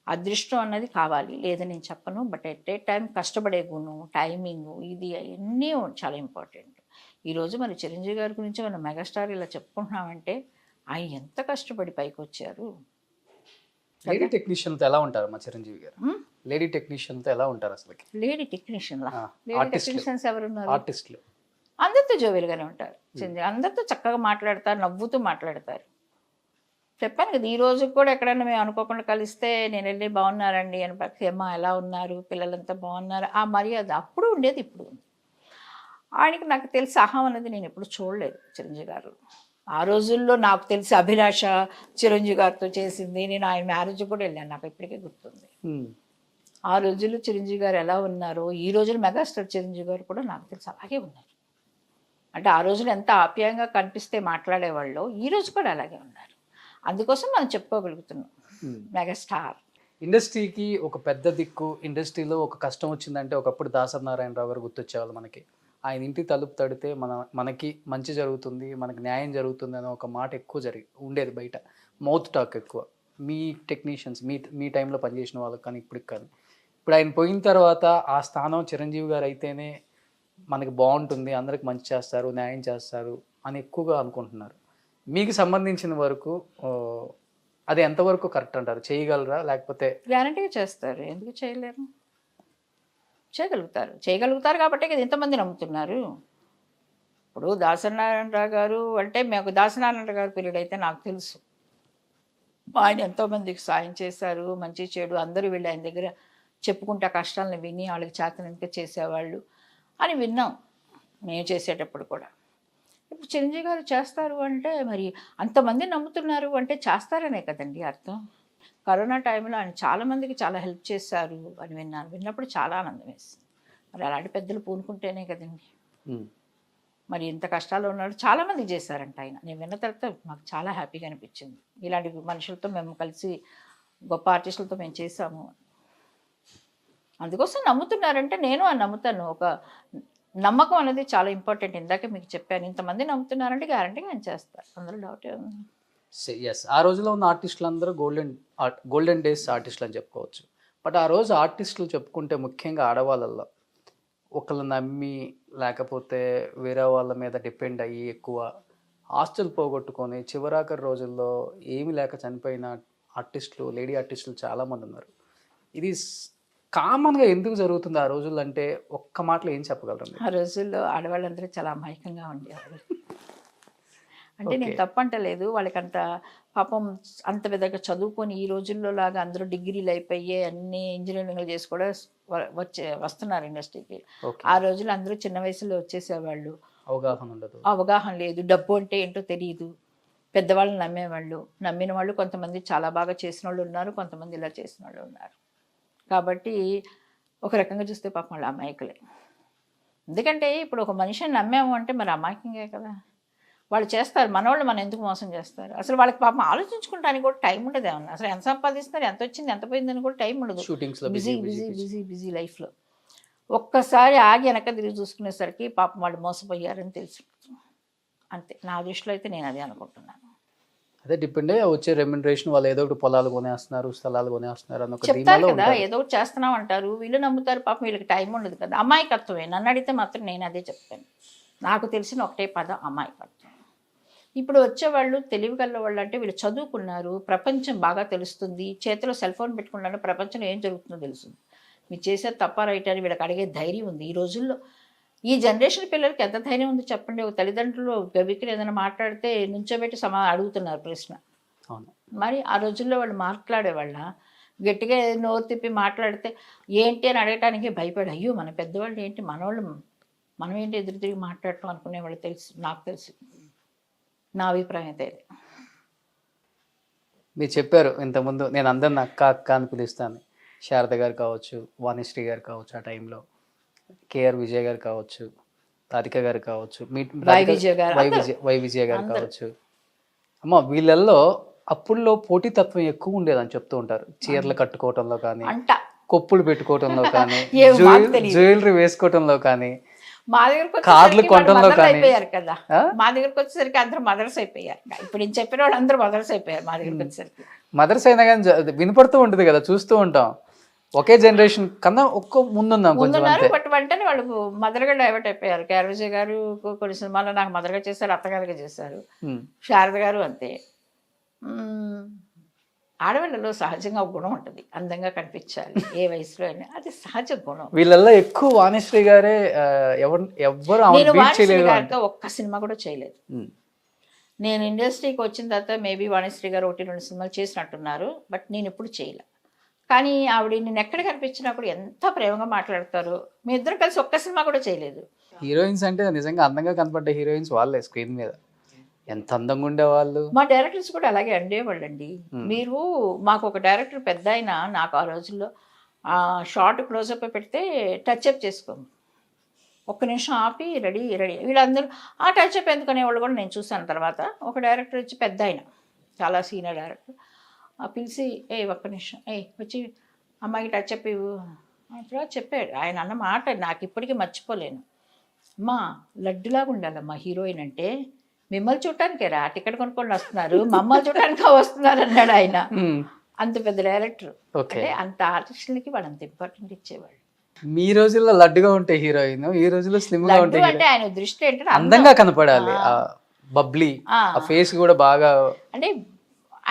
అదృష్టం అన్నది కావాలి, లేదని నేను చెప్పను, బట్ ఎట్ ఏ టైం కష్టపడే గుణం, టైమింగ్, ఇది అన్నీ చాలా ఇంపార్టెంట్. ఈరోజు మరి చిరంజీవి గారి గురించి మనం మెగాస్టార్ ఇలా చెప్పుకుంటున్నామంటే ఆయన ఎంత కష్టపడి పైకి వచ్చారు. లేడీ టెక్నీషియన్తో ఎలా ఉంటారు మా చిరంజీవి గారు? లేడీ టెక్నీషియన్తో ఎలా ఉంటారు అసలు? లేడీ టెక్నీషియన్స్ ఎవరున్నారు? ఆర్టిస్టులు అందరితో జోవియల్గానే ఉంటారు. అందరితో చక్కగా మాట్లాడతారు, నవ్వుతూ మాట్లాడతారు. చెప్పాను కదా, ఈ రోజు కూడా ఎక్కడైనా మేము అనుకోకుండా కలిస్తే నేను వెళ్ళి బాగున్నారండి అని పక్కకి, అమ్మ ఎలా ఉన్నారు, పిల్లలంతా బాగున్నారు, ఆ మర్యాద అప్పుడు ఉండేది, ఇప్పుడు ఉంది. ఆయనకి నాకు తెలిసి అహం అనేది నేను ఎప్పుడు చూడలేదు చిరంజీవి గారు. ఆ రోజుల్లో నాకు తెలిసి అభిలాష చిరంజీవి గారితో చేసింది, నేను ఆయన మ్యారేజ్ కూడా వెళ్ళాను, నాకు ఇప్పటికే గుర్తుంది. ఆ రోజుల్లో చిరంజీవి గారు ఎలా ఉన్నారో ఈ రోజుల్లో మెగాస్టార్ చిరంజీవి గారు కూడా నాకు తెలిసి అలాగే ఉన్నారు. అంటే ఆ రోజులు ఎంత ఆప్యాయంగా కనిపిస్తే మాట్లాడేవాళ్ళు, ఈ రోజు కూడా అలాగే ఉన్నారు. అందుకోసం మనం చెప్పుకోగలుగుతున్నాం మెగాస్టార్. ఇండస్ట్రీకి ఒక పెద్ద దిక్కు. ఇండస్ట్రీలో ఒక కష్టం వచ్చిందంటే ఒకప్పుడు దాసరి నారాయణరావు గారు గుర్తొచ్చేవాళ్ళు మనకి. ఆయన ఇంటి తలుపు తడితే మనకి మంచి జరుగుతుంది, మనకి న్యాయం జరుగుతుంది అనే ఒక మాట ఎక్కువ ఉండేది బయట, మౌత్ టాక్ ఎక్కువ. మీ టెక్నీషియన్స్, మీ టైంలో పనిచేసిన వాళ్ళకి కానీ ఇప్పటికి కానీ, ఇప్పుడు ఆయన పోయిన తర్వాత ఆ స్థానం చిరంజీవి గారు అయితేనే మనకి బాగుంటుంది, అందరికి మంచి చేస్తారు, న్యాయం చేస్తారు అని ఎక్కువగా అనుకుంటున్నారు. మీకు సంబంధించిన వరకు అది ఎంతవరకు కరెక్ట్ అంటారు? చేయగలరా, లేకపోతే? గ్యారంటీగా చేస్తారు, ఎందుకు చేయలేరు? చేయగలుగుతారు కాబట్టి కదా ఇంతమంది నమ్ముతున్నారు. ఇప్పుడు దాసరి నారాయణరావు గారు అంటే, మాకు దాసరి నారాయణరావు గారు పీరియడ్ అయితే నాకు తెలుసు, ఆయన ఎంతోమందికి సాయం చేశారు, మంచి చెడు అందరూ వెళ్ళి ఆయన దగ్గర చెప్పుకుంటే కష్టాలను విని వాళ్ళకి చేతనంత చేసేవాళ్ళు అని విన్నాం మేము చేసేటప్పుడు కూడా. ఇప్పుడు చిరంజీవి గారు చేస్తారు అంటే మరి అంతమంది నమ్ముతున్నారు అంటే చేస్తారనే కదండి అర్థం. కరోనా టైంలో ఆయన చాలామందికి చాలా హెల్ప్ చేశారు అని విన్నాను. విన్నప్పుడు చాలా ఆనందం వేసింది. మరి అలాంటి పెద్దలు పూనుకుంటేనే కదండి. మరి ఇంత కష్టాల్లో ఉన్నాడు చాలామంది చేశారంట ఆయన. నేను విన్న తర్వాత మాకు చాలా హ్యాపీగా అనిపించింది. ఇలాంటి మనుషులతో మేము కలిసి గొప్ప ఆర్టిస్టులతో మేము చేసాము. అందుకోసం నమ్ముతున్నారంటే నేను అని నమ్ముతాను. ఒక నమ్మకం అనేది చాలా ఇంపార్టెంట్. ఇందాక మీకు చెప్పాను, ఇంతమంది నమ్ముతున్నారంటే గ్యారంటీగా ఆయన చేస్తారు, అందులో డౌటే ఉంది. ఎస్, ఆ రోజులో ఉన్న ఆర్టిస్టులు అందరూ గోల్డెన్ డేస్ ఆర్టిస్టులు అని చెప్పుకోవచ్చు. బట్ ఆ రోజు ఆర్టిస్టులు చెప్పుకుంటే ముఖ్యంగా ఆడవాళ్ళల్లో ఒకళ్ళు నమ్మి లేకపోతే వేరే వాళ్ళ మీద డిపెండ్ అయ్యి ఎక్కువ ఆస్తులు పోగొట్టుకొని చివరాఖరి రోజుల్లో ఏమీ లేక చనిపోయిన ఆర్టిస్టులు, లేడీ ఆర్టిస్టులు చాలామంది ఉన్నారు. ఇది కామన్గా ఎందుకు జరుగుతుంది ఆ రోజుల్లో అంటే ఒక్క మాటలో ఏం చెప్పగలరు? ఆ రోజుల్లో ఆడవాళ్ళందరూ చాలా అమాయకంగా ఉండేవాళ్ళు. అంటే నేను తప్పంటలేదు, వాళ్ళకి అంత పాపం అంత విధంగా చదువుకొని ఈ రోజుల్లో లాగా అందరూ డిగ్రీలు అయిపోయి అన్ని ఇంజనీరింగ్లు చేసి కూడా వస్తున్నారు ఇండస్ట్రీకి. ఆ రోజుల్లో అందరూ చిన్న వయసులో వచ్చేసేవాళ్ళు, అవగాహన ఉండదు, అవగాహన లేదు, డబ్బు అంటే ఏంటో తెలియదు. పెద్దవాళ్ళని నమ్మేవాళ్ళు, నమ్మిన వాళ్ళు కొంతమంది చాలా బాగా చేసిన వాళ్ళు ఉన్నారు, కొంతమంది ఇలా చేసిన వాళ్ళు ఉన్నారు. కాబట్టి ఒక రకంగా చూస్తే పాపం వాళ్ళు అమాయకులే. ఎందుకంటే ఇప్పుడు ఒక మనిషిని నమ్మాము అంటే మరి అమాయకంగా కదా. వాళ్ళు చేస్తారు, మనవాళ్ళు మనం ఎందుకు మోసం చేస్తారు? అసలు వాళ్ళకి పాపం ఆలోచించుకుంటానికి కూడా టైం ఉండదు. ఏమన్నా అసలు ఎంత సంపాదిస్తున్నారు, ఎంత వచ్చింది, ఎంత పోయిందని కూడా టైం ఉండదు. బిజీ బిజీ బిజీ బిజీ లైఫ్లో ఒక్కసారి ఆగి వెనక తిరిగి చూసుకునేసరికి పాపం వాళ్ళు మోసపోయారని తెలుసు. అంతే, నా దృష్టిలో అయితే నేను అదే అనుకుంటున్నాను. అదే డిపెండ్ వచ్చే రెమ్యునరేషన్ వాళ్ళు ఏదో ఒకటి పొలాలు కొనేస్తున్నారు, స్థలాలు కొనేస్తున్నారు అని చెప్తారు కదా, ఏదో ఒకటి చేస్తున్నాం అంటారు, వీళ్ళు నమ్ముతారు. పాపం వీళ్ళకి టైం ఉండదు కదా. అమాయకత్వమే. నన్ను అడిగితే మాత్రం నేను అదే చెప్తాను. నాకు తెలిసిన ఒకటే పదం అమాయకత్వం. ఇప్పుడు వచ్చేవాళ్ళు తెలివిగల వాళ్ళు అంటే వీళ్ళు చదువుకున్నారు, ప్రపంచం బాగా తెలుస్తుంది, చేతిలో సెల్ ఫోన్ పెట్టుకున్నారు, ప్రపంచంలో ఏం జరుగుతుందో తెలుస్తుంది. మీరు చేసేది తప్ప రైట్ అని వీళ్ళకి అడిగే ధైర్యం ఉంది. ఈ రోజుల్లో ఈ జనరేషన్ పిల్లలకి ఎంత ధైర్యం ఉంది చెప్పండి. ఒక తల్లిదండ్రులు గవికిని ఏదైనా మాట్లాడితే నుంచోబెట్టి అడుగుతున్నారు ప్రశ్న. మరి ఆ రోజుల్లో వాళ్ళు మాట్లాడేవాళ్ళ గట్టిగా నోరు తిప్పి మాట్లాడితే ఏంటి అని అడగటానికి భయపడి, అయ్యో మన పెద్దవాళ్ళు ఏంటి, మనవాళ్ళు మనం ఏంటి ఎదురు తిరిగి మాట్లాడటం అనుకునేవాళ్ళు. తెలుసు, నాకు తెలుసు, నా అభిప్రాయం అయితే. మీరు చెప్పారు ఇంతకుముందు నేను అందరిని అక్క అక్క అని పిలుస్తాను. శారద గారు కావచ్చు, వాణిశ్రీ గారు కావచ్చు, ఆ టైంలో కేఆర్ విజయ్ గారు కావచ్చు, రాధిక గారు కావచ్చు, వై విజయ్ గారు కావచ్చు. అమ్మ వీళ్ళల్లో అప్పుల్లో పోటీతత్వం ఎక్కువ ఉండేదని చెప్తూ ఉంటారు. చీరలు కట్టుకోవటంలో కానీ, కొప్పులు పెట్టుకోవటంలో కానీ, జ్యువెలరీ వేసుకోవటంలో కానీ, మా దగ్గరకు కార్లు కొనడంలో అయిపోయారు కదా. మా దగ్గరకు వచ్చేసరికి అందరూ మదర్స్ అయిపోయారు. ఇప్పుడు నేను చెప్పిన వాళ్ళు అందరూ మదర్స్ అయిపోయారు మా దగ్గరకు వచ్చేసరికి. మదర్స్ అయినా కానీ వినపడుతూ ఉంటుంది కదా, చూస్తూ ఉంటాం. ఒకే జనరేషన్ కన్నా ఒక్క ముందున్నారు. బట్ వెంటనే వాళ్ళు మదర్గా డైవర్ట్ అయిపోయారు. కేఆర్ విజయ్ గారు కొన్ని సినిమాల్లో నాకు మదర్గా చేశారు, అత్తగారిగా చేశారు. శారద గారు అంతే. ఆడవాళ్ళలో సహజంగా ఒక గుణం ఉంటుంది, అందంగా కనిపించాలి ఏ వయసులో అయినా, అది సహజ గుణం. వీళ్ళల్లో ఎక్కువ వాణిశ్రీ గారే. నేను వాణిశ్రీ గారితో ఒక్క సినిమా కూడా చేయలేదు. నేను ఇండస్ట్రీకి వచ్చిన తర్వాత మేబీ వాణిశ్రీ గారు 1-2 సినిమాలు చేసినట్టున్నారు, బట్ నేను ఎప్పుడు చేయలే. కానీ ఆవిడ నేను ఎక్కడ కనిపించినా కూడా ఎంత ప్రేమగా మాట్లాడతారు. మీ ఇద్దరు కలిసి ఒక్క సినిమా కూడా చేయలేదు. హీరోయిన్స్ అంటే నిజంగా అందంగా కనపడ్డ హీరోయిన్స్ వాళ్ళే స్క్రీన్ మీద ఎంత అందంగా ఉండేవాళ్ళు. మా డైరెక్టర్స్ కూడా అలాగే అండేవాళ్ళు అండి. మీరు మాకు ఒక డైరెక్టర్ పెద్ద అయినా నాకు ఆ రోజుల్లో షార్ట్ క్లోజప్ పెడితే టచ్అప్ చేసుకోము, ఒక్క నిమిషం ఆపి రెడీ వీళ్ళందరూ ఆ టచ్అప్ ఎందుకనేవాళ్ళు కూడా నేను చూసాను. తర్వాత ఒక డైరెక్టర్ వచ్చి పెద్ద అయినా, చాలా సీనియర్ డైరెక్టర్, పిలిచి ఒక్క నిమిషం వచ్చి అమ్మాయికి టచ్అప్ ఇవ్వు అప్పుడు చెప్పాడు. ఆయన అన్న మాట నాకు ఇప్పటికీ మర్చిపోలేను. అమ్మా లడ్డులాగా ఉండాలమ్మా హీరోయిన్ అంటే, మిమ్మల్ని చూడటానికే రా టికెట్ కొనుక్కొని వస్తున్నారు, మమ్మల్ని చూడటానికే వస్తున్నారు అన్నాడు ఆయన. అంత పెద్ద డైరెక్టర్. అంటే అంత ఆర్టిస్టులకి వాళ్ళు అంత ఇంపార్టెంట్ ఇచ్చేవాళ్ళు. మీ రోజుల్లో లడ్డుగా ఉంటే హీరోయిన్, ఈ రోజుల్లో స్లిమ్ గా ఉంటే అంటే ఆయన దృష్టి ఏంటంటే అందంగా కనపడాలి, బబ్లీ, ఆ ఫేస్ కూడా బాగా. అంటే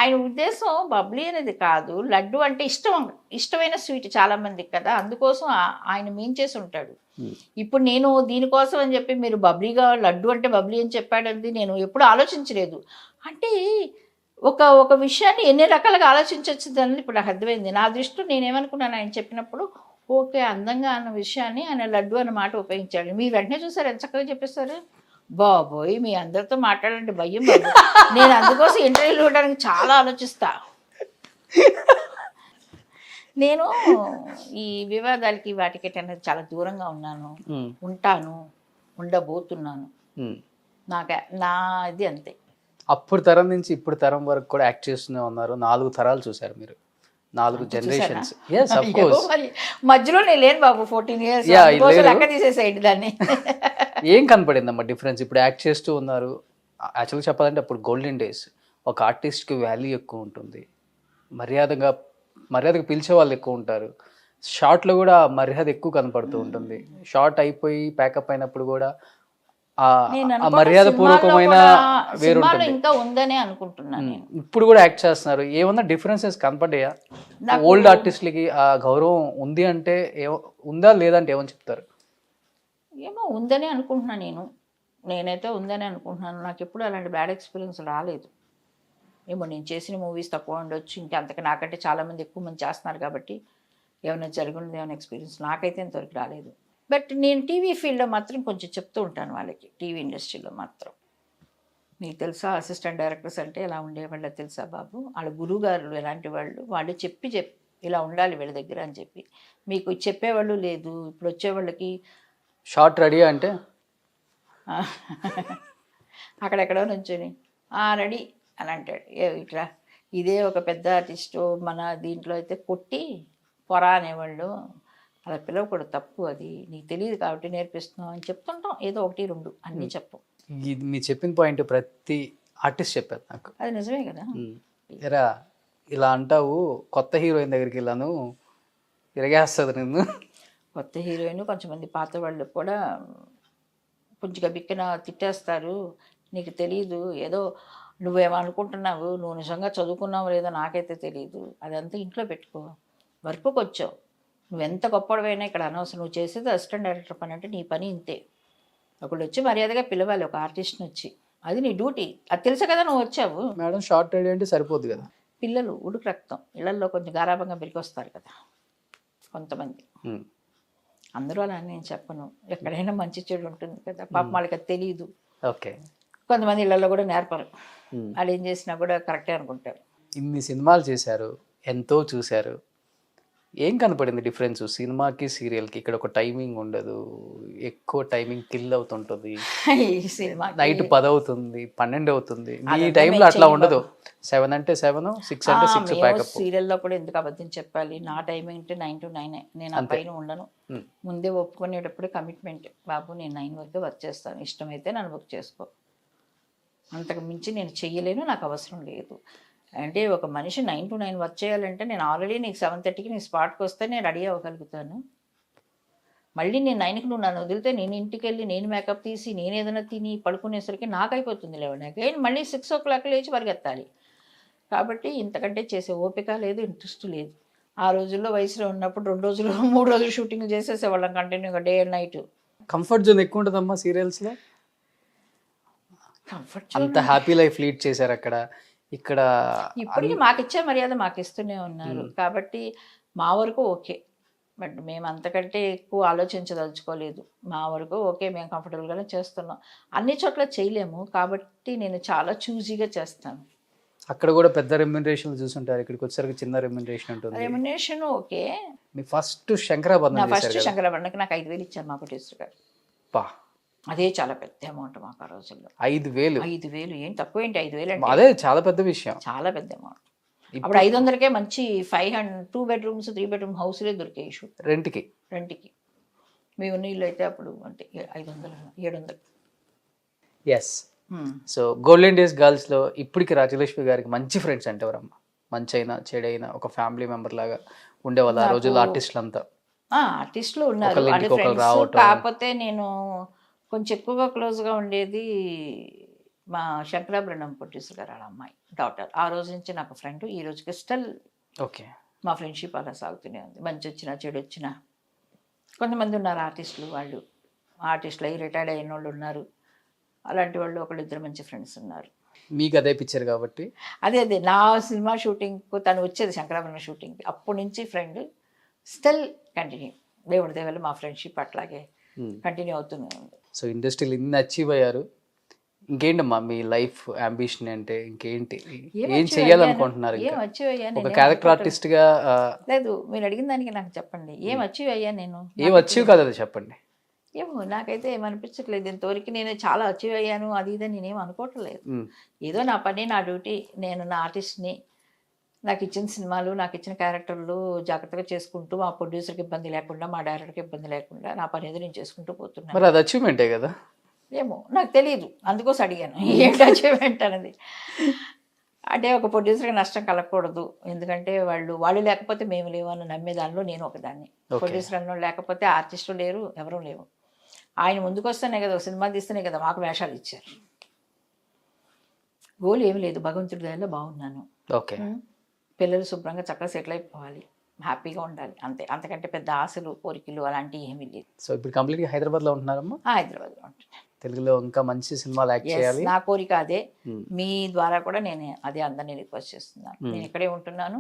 ఆయన ఉద్దేశం బబ్లీ అనేది కాదు, లడ్డు అంటే ఇష్టమైన స్వీట్ చాలా మందికి కదా, అందుకోసం ఆయన మీన్ చేసి ఉంటాడు. ఇప్పుడు నేను దీనికోసం అని చెప్పి మీరు బబ్లీగా లడ్డు అంటే బబ్లీ అని చెప్పాడంది నేను ఎప్పుడు ఆలోచించలేదు. అంటే ఒక విషయాన్ని ఎన్ని రకాలుగా ఆలోచించవచ్చు అనేది ఇప్పుడు నాకు అర్థమైంది. నా దృష్టిలో నేనేమనుకున్నాను ఆయన చెప్పినప్పుడు, ఓకే అందంగా అన్న విషయాన్ని ఆయన లడ్డు అన్న మాట ఉపయోగించాడు. మీరు వెంటనే చూసారు ఎంత చక్కగా చెప్పేస్తారు. బాబోయ్ మీ అందరితో మాట్లాడండి భయం. నేను అందుకోసం ఇంటర్వ్యూలు ఇవ్వడానికి చాలా ఆలోచిస్తా. నేను ఈ వివాదాలకి వాటికి అనేది చాలా దూరంగా ఉన్నాను, ఉంటాను, ఉండబోతున్నాను. నా ఇది అంతే. అప్పుడు తరం నుంచి ఇప్పుడు తరం వరకు కూడా యాక్ట్ చేస్తూనే ఉన్నారు. 4 తరాలు చూశారు మీరు, 4 జనరేషన్స్. Yes of course. మరి మధ్యలో నేను లేను బాబు, 14 years లెక్క తీసేసేయండి దాన్ని. ఏం కనపడిందమ్మా డిఫరెన్స్? ఇప్పుడు యాక్ట్ చేస్తూ ఉన్నారు. యాక్చువల్గా చెప్పాలంటే అప్పుడు గోల్డెన్ డేస్. ఒక ఆర్టిస్ట్కి వాల్యూ ఎక్కువ ఉంటుంది, మర్యాదగా పిలిచే వాళ్ళు ఎక్కువ ఉంటారు. షార్ట్లో కూడా మర్యాద ఎక్కువ కనపడుతూ ఉంటుంది. షార్ట్ అయిపోయి ప్యాకప్ అయినప్పుడు కూడా ఆ మర్యాద పూర్వకమైన వేరుంటుంది. ఇంకా ఉందనే అనుకుంటున్నాను నేను. ఇప్పుడు కూడా యాక్ట్ చేస్తున్నారు. ఏమన్నా డిఫరెన్సెస్ కనపడ్డాయా? ఓల్డ్ ఆర్టిస్టులకి ఆ గౌరవం ఉంది అంటే ఉందా లేదంటే ఏమని చెప్తారు? ఏమో ఉందనే అనుకుంటున్నాను నేనైతే ఉందనే అనుకుంటున్నాను. నాకు ఎప్పుడు అలాంటి బ్యాడ్ ఎక్స్పీరియన్స్ రాలేదు. ఏమో నేను చేసిన మూవీస్ తక్కువ ఉండొచ్చు, ఇంకా అంతకు నాకంటే చాలామంది ఎక్కువ మంది చేస్తున్నారు కాబట్టి ఏమైనా జరుగుతుంది ఏమైనా ఎక్స్పీరియన్స్ నాకైతే ఇంతవరకు రాలేదు. బట్ నేను టీవీ ఫీల్డ్లో మాత్రం కొంచెం చెప్తూ ఉంటాను వాళ్ళకి, టీవీ ఇండస్ట్రీలో మాత్రం. మీకు తెలుసా అసిస్టెంట్ డైరెక్టర్స్ అంటే ఎలా ఉండేవాళ్ళో తెలుసా బాబు? వాళ్ళ గురువు గారు ఎలాంటి వాళ్ళు, వాళ్ళు చెప్పి ఇలా ఉండాలి వీళ్ళ దగ్గర అని చెప్పి. మీకు చెప్పేవాళ్ళు లేదు. ఇప్పుడు వచ్చేవాళ్ళకి షార్ట్ రెడీ అంటే అక్కడెక్కడో నుంచొని రెడీ అని అంటాడు. ఇట్లా ఇదే ఒక పెద్ద ఆర్టిస్టు మన దీంట్లో అయితే కొట్టి పొరా అనేవాళ్ళు. అలా పిలవకూడదు, తప్పు. అది నీకు తెలియదు కాబట్టి నేర్పిస్తున్నావు అని చెప్తుంటాం. ఏదో 1, 2 అన్నీ చెప్పం. ఇది మీరు చెప్పిన పాయింట్ ప్రతి ఆర్టిస్ట్ చెప్పారు నాకు. అది నిజమే కదా. ఎరా ఇలా అంటావు, కొత్త హీరోయిన్ దగ్గరికి వెళ్ళాను, తిరగేస్తుంది నిన్ను. కొత్త హీరోయిన్ కొంచెంమంది పాత వాళ్ళు కూడా కొంచెం బిక్కన తిట్టేస్తారు. నీకు తెలీదు, ఏదో నువ్వేమనుకుంటున్నావు, నువ్వు నిజంగా చదువుకున్నావు లేదో నాకైతే తెలియదు. అదంతా ఇంట్లో పెట్టుకో. వర్క్కి వచ్చావు, నువ్వెంత గొప్పడవైనా ఇక్కడ అనవసరం. నువ్వు చేసేది అసిస్టెంట్ డైరెక్టర్ పని అంటే నీ పని ఇంతే. ఒకళ్ళు వచ్చి మర్యాదగా పిలవాలి, ఒక ఆర్టిస్ట్ని వచ్చి. అది నీ డ్యూటీ. అది తెలుసు కదా నువ్వు వచ్చావు. మేడం షార్ట్ రెడీ అంటే సరిపోద్ది కదా. పిల్లలు ఉడుకు రక్తం, ఇళ్లలో కొంచెం గారాభంగా పెరిగొస్తారు కదా కొంతమంది. అందరూ అలా నేను చెప్పను, ఎక్కడైనా మంచి చెడు ఉంటుంది కదా. పాపం వాళ్ళకి అది తెలియదు. ఓకే. కొంతమంది ఇళ్లలో కూడా నేర్పరు, వాళ్ళు ఏం చేసినా కూడా కరెక్టే అనుకుంటారు. ఇన్ని సినిమాలు చేశారు, ఎంతో చూశారు, ఏం కనపడింది డిఫరెన్స్ సినిమాకి సీరియల్కి? ఇక్కడ ఒక టైమింగ్ ఉండదు, ఎక్కువ టైమింగ్ కిల్ అవుతుంటుంది. నైట్ 10 అవుతుంది, 12 అవుతుంది. ఈ టైంలో అట్లా ఉండదు. 7 అంటే 7, 6 అంటే 6 ప్యాకప్. సీరియల్లో కూడా ఎందుకు అబద్ధం చెప్పాలి? నా టైమింగ్ అంటే 9 to 9. నేను ఆ పైన ఉండను. ముందే ఒప్పుకునేటప్పుడు కమిట్మెంట్, బాబు నేను 9 వరకు వర్క్ చేస్తాను, ఇష్టమైతే నన్ను బుక్ చేసుకో, అంతకు మించి నేను చెయ్యలేను, నాకు అవసరం లేదు. అంటే ఒక మనిషి 9 to 9 వర్క్ చేయాలంటే నేను ఆల్రెడీ నీకు 7:30కి నీ స్పాట్కి వస్తే నేను రెడీ అవ్వగలుగుతాను. మళ్ళీ నేను 9కి నువ్వు నన్ను వదిలితే నేను ఇంటికి వెళ్ళి నేను మేకప్ తీసి నేను ఏదైనా తిని పడుకునేసరికి నాకు అయిపోతుంది. లేవడానికి మళ్ళీ 6 o'clock లేచి పరిగెత్తాలి. కాబట్టి ఇంతకంటే చేసే ఓపిక లేదు, ఇంట్రెస్ట్ లేదు. ఆ రోజుల్లో వయసులో ఉన్నప్పుడు 2 రోజులు 3 రోజులు షూటింగ్ చేసేసేవాళ్ళం కంటిన్యూగా, day and night. Comfort zone ఎక్కువ ఉంటుందమ్మా సీరియల్స్లో. కంఫర్ట్ అంత హ్యాపీ లైఫ్ లీడ్ చేశారు అక్కడ. ఇక్కడ ఇప్పటికీ మాకు ఇచ్చే మర్యాద మాకు ఇస్తూనే ఉన్నారు కాబట్టి మా వరకు ఓకే. బట్ మేము అంతకంటే ఎక్కువ ఆలోచించదలుచుకోలేదు. మా వరకు ఓకే, మేము కంఫర్టబుల్గానే చేస్తున్నాం. అన్ని చోట్ల చేయలేము కాబట్టి నేను చాలా చూజీగా చేస్తాను. అక్కడ కూడా పెద్ద రెమ్యునరేషన్ చూసుంటారు, ఇక్కడికి వచ్చేసరికి చిన్న రెమ్యునరేషన్ ఉంటుంది. Remuneration okay. మీ ఫస్ట్ శంకరాభరణం, ఫస్ట్ శంకరాభరణకి నాకు 5,000 ఇచ్చారు మా ప్రొడ్యూసర్ గారు. అదే చాలా పెద్ద అమౌంట్ మాకు ఆ రోజుల్లో. 5,000 ఏం తక్కువ ఏంటి? 5,000 అంటే అదే చాలా పెద్ద విషయం, చాలా పెద్ద అమౌంట్. అప్పుడు 500కే మంచి 2 bedrooms 3 bedroom హౌస్లే దొరికాయి రెంట్కి. మీ ఉన్న ఇల్లు అయితే అప్పుడు అంటే 500 700. ఎస్. సో గోల్డెన్ డేస్ గర్ల్స్లో ఇప్పటికి రాజలక్ష్మి గారికి మంచి ఫ్రెండ్స్ అంటే ఎవరమ్మా? మంచి అయినా చెడైనా ఒక ఫ్యామిలీ మెంబర్ లాగా ఉండేవాళ్ళు ఆ రోజుల్లో ఆర్టిస్టులు అంతా? ఆర్టిస్టులు ఉన్నారు, కాకపోతే నేను కొంచెం ఎక్కువగా క్లోజ్గా ఉండేది మా శంకరాభరణం ప్రొడ్యూసర్ గారు వాళ్ళ అమ్మాయి డాటర్. ఆ రోజు నుంచి నాకు ఫ్రెండ్, ఈ రోజుకి స్టిల్ ఓకే మా ఫ్రెండ్షిప్ అలా సాగుతూనే ఉంది. మంచి వచ్చినా చెడు వచ్చినా. కొంతమంది ఉన్నారు ఆర్టిస్టులు, వాళ్ళు ఆర్టిస్టులు అయ్యి రిటైర్డ్ అయిన వాళ్ళు ఉన్నారు. అలాంటి వాళ్ళు 1-2 మంచి ఫ్రెండ్స్ ఉన్నారు. మీకు అదే పిక్చర్ కాబట్టి అదే నా సినిమా షూటింగ్కు తను వచ్చేది శంకరాభరణం షూటింగ్కి. అప్పటి నుంచి ఫ్రెండ్, స్టిల్ కంటిన్యూ. దేవుడి దేవల్ల మా ఫ్రెండ్షిప్ అట్లాగే కంటిన్యూ అవుతూనే ఉంది. సో ఇండస్ట్రీలో ఇన్ని అచీవ్ అయ్యారు, ఇంకేంటమ్మా మీ లైఫ్ అంబిషన్ అంటే ఇంకేంటి, ఏం ఏం achieve చెయ్యాలనుకుంటున్నారు అయ్యాను? ఏం ఇంకా అచీవ్ అయ్యా ఒక నేను? క్యారెక్టర్ ఆర్టిస్ట్ గా? లేదు, మీరు అడిగిన దానికి నాకు చెప్పండి, ఏం అచీవ్ అయ్యా నేను? ఏం అచీవ్ కాదు అది చెప్పండి. ఏమో నాకైతే ఏమనిపించట్లేదు ఇంతవరకు నేను చాలా అచీవ్ అయ్యాను అది ఇది నేనేం అనుకోవట్లేదు. ఉమ్, ఏదో నా పని, నా డ్యూటీ, నేను నా ఆర్టిస్ట్ని, నాకు ఇచ్చిన సినిమాలు, నాకు ఇచ్చిన క్యారెక్టర్లు జాగ్రత్తగా చేసుకుంటూ, మా ప్రొడ్యూసర్కి ఇబ్బంది లేకుండా, మా డైరెక్టర్కి ఇబ్బంది లేకుండా నా పని ఏదో నేను చేసుకుంటూ పోతున్నాను. మరి అది అచీవ్మెంటే కదా. ఏమో నాకు తెలియదు, అందుకోసం అడిగాను ఏంటి అచీవ్మెంట్ అనేది. అంటే ఒక ప్రొడ్యూసర్కి నష్టం కలగకూడదు, ఎందుకంటే వాళ్ళు లేకపోతే మేము లేవు అని నమ్మే దానిలో నేను ఒకదాన్ని. ప్రొడ్యూసర్ అన్న లేకపోతే ఆర్టిస్టు లేరు, ఎవరూ లేవు. ఆయన ముందుకు వస్తేనే కదా, ఒక సినిమా తీస్తేనే కదా మాకు వేషాలు ఇచ్చారు. గోల్ ఏమి లేదు, భగవంతుడి దయలో బాగున్నాను. ఓకే. పిల్లలు శుభ్రంగా చక్కగా సెటిల్ అయిపోవాలి, హ్యాపీగా ఉండాలి, అంతే. అంతకంటే పెద్ద ఆశలు కోరికలు అలాంటివి ఏమీ లేదు. సో ఇప్పుడు కంప్లీట్ గా హైదరాబాద్ లో ఉంటున్నారమ్మా? హైదరాబాద్లో ఉంటున్నాను. తెలుగులో ఇంకా మంచి సినిమాలు యాక్ట్ Yes, చేయాలి. నా కోరిక అదే. Hmm. మీ ద్వారా కూడా నేను అదే అందరినీ రిక్వెస్ట్ చేస్తున్నాను. నేను ఇక్కడే ఉంటున్నాను,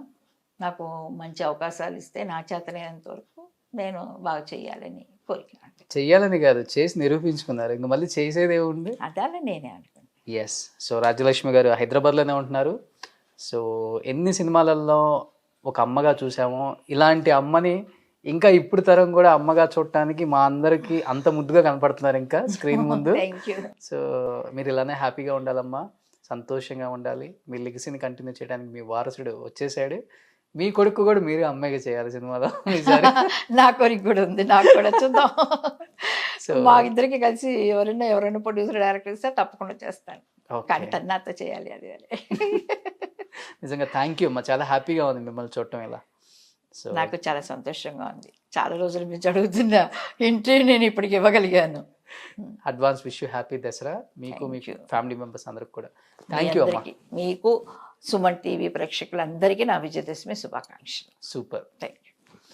నాకు మంచి అవకాశాలు ఇస్తే నా చేతనైనంత వరకు నేను బాగా చేయాలని కోరిక. అంటే చెయ్యాలని కాదు, చేసి నిరూపించుకున్నారు, ఇంకా మళ్ళీ చేసేది ఏముంది. అదానే నేనే అనుకున్నాను. ఎస్. సో రాజ్యలక్ష్మి గారు హైదరాబాద్లోనే ఉంటున్నారు. సో ఎన్ని సినిమాలలో ఒక అమ్మగా చూసామో, ఇలాంటి అమ్మని ఇంకా ఇప్పుడు తరం కూడా అమ్మగా చూడటానికి మా అందరికి అంత ముద్దుగా కనపడుతున్నారు ఇంకా స్క్రీన్ ముందు. Thank you. సో మీరు ఇలానే హ్యాపీగా ఉండాలమ్మా, సంతోషంగా ఉండాలి. మీ లెగసీని కంటిన్యూ చేయడానికి మీ వారసుడు వచ్చేసాడు. మీ కొడుకు కూడా మీరు అమ్మాయిగా చేయాలి సినిమాలో ఈసారి. నా కోరిక కూడా ఉంది, నాకు కూడా చూద్దాం. సో మా ఇద్దరికి కలిసి ఎవరైనా ప్రొడ్యూసర్ డైరెక్టర్ ఇస్తే తప్పకుండా చేస్తాను, కానీ ఓకే, తన్నాతో చేయాలి అది అది. నిజంగా థ్యాంక్ యూ అమ్మా, చాలా హ్యాపీగా ఉంది మిమ్మల్ని చూడటం ఇలా. సో నాకు చాలా సంతోషంగా ఉంది, చాలా రోజుల నుంచి అడుగుతున్నా ఇంటర్వ్యూ నేను ఇప్పటికి ఇవ్వగలిగాను. Advance wish you happy Dasara మీకు, Thank మీ you. ఫ్యామిలీ మెంబర్స్ అందరికి కూడా మీ థ్యాంక్ యూ అమ్మా. అందరికీ, మీకు, సుమన్ టీవీ ప్రేక్షకులందరికీ నా విజయదశమి శుభాకాంక్షలు. సూపర్. Thank you.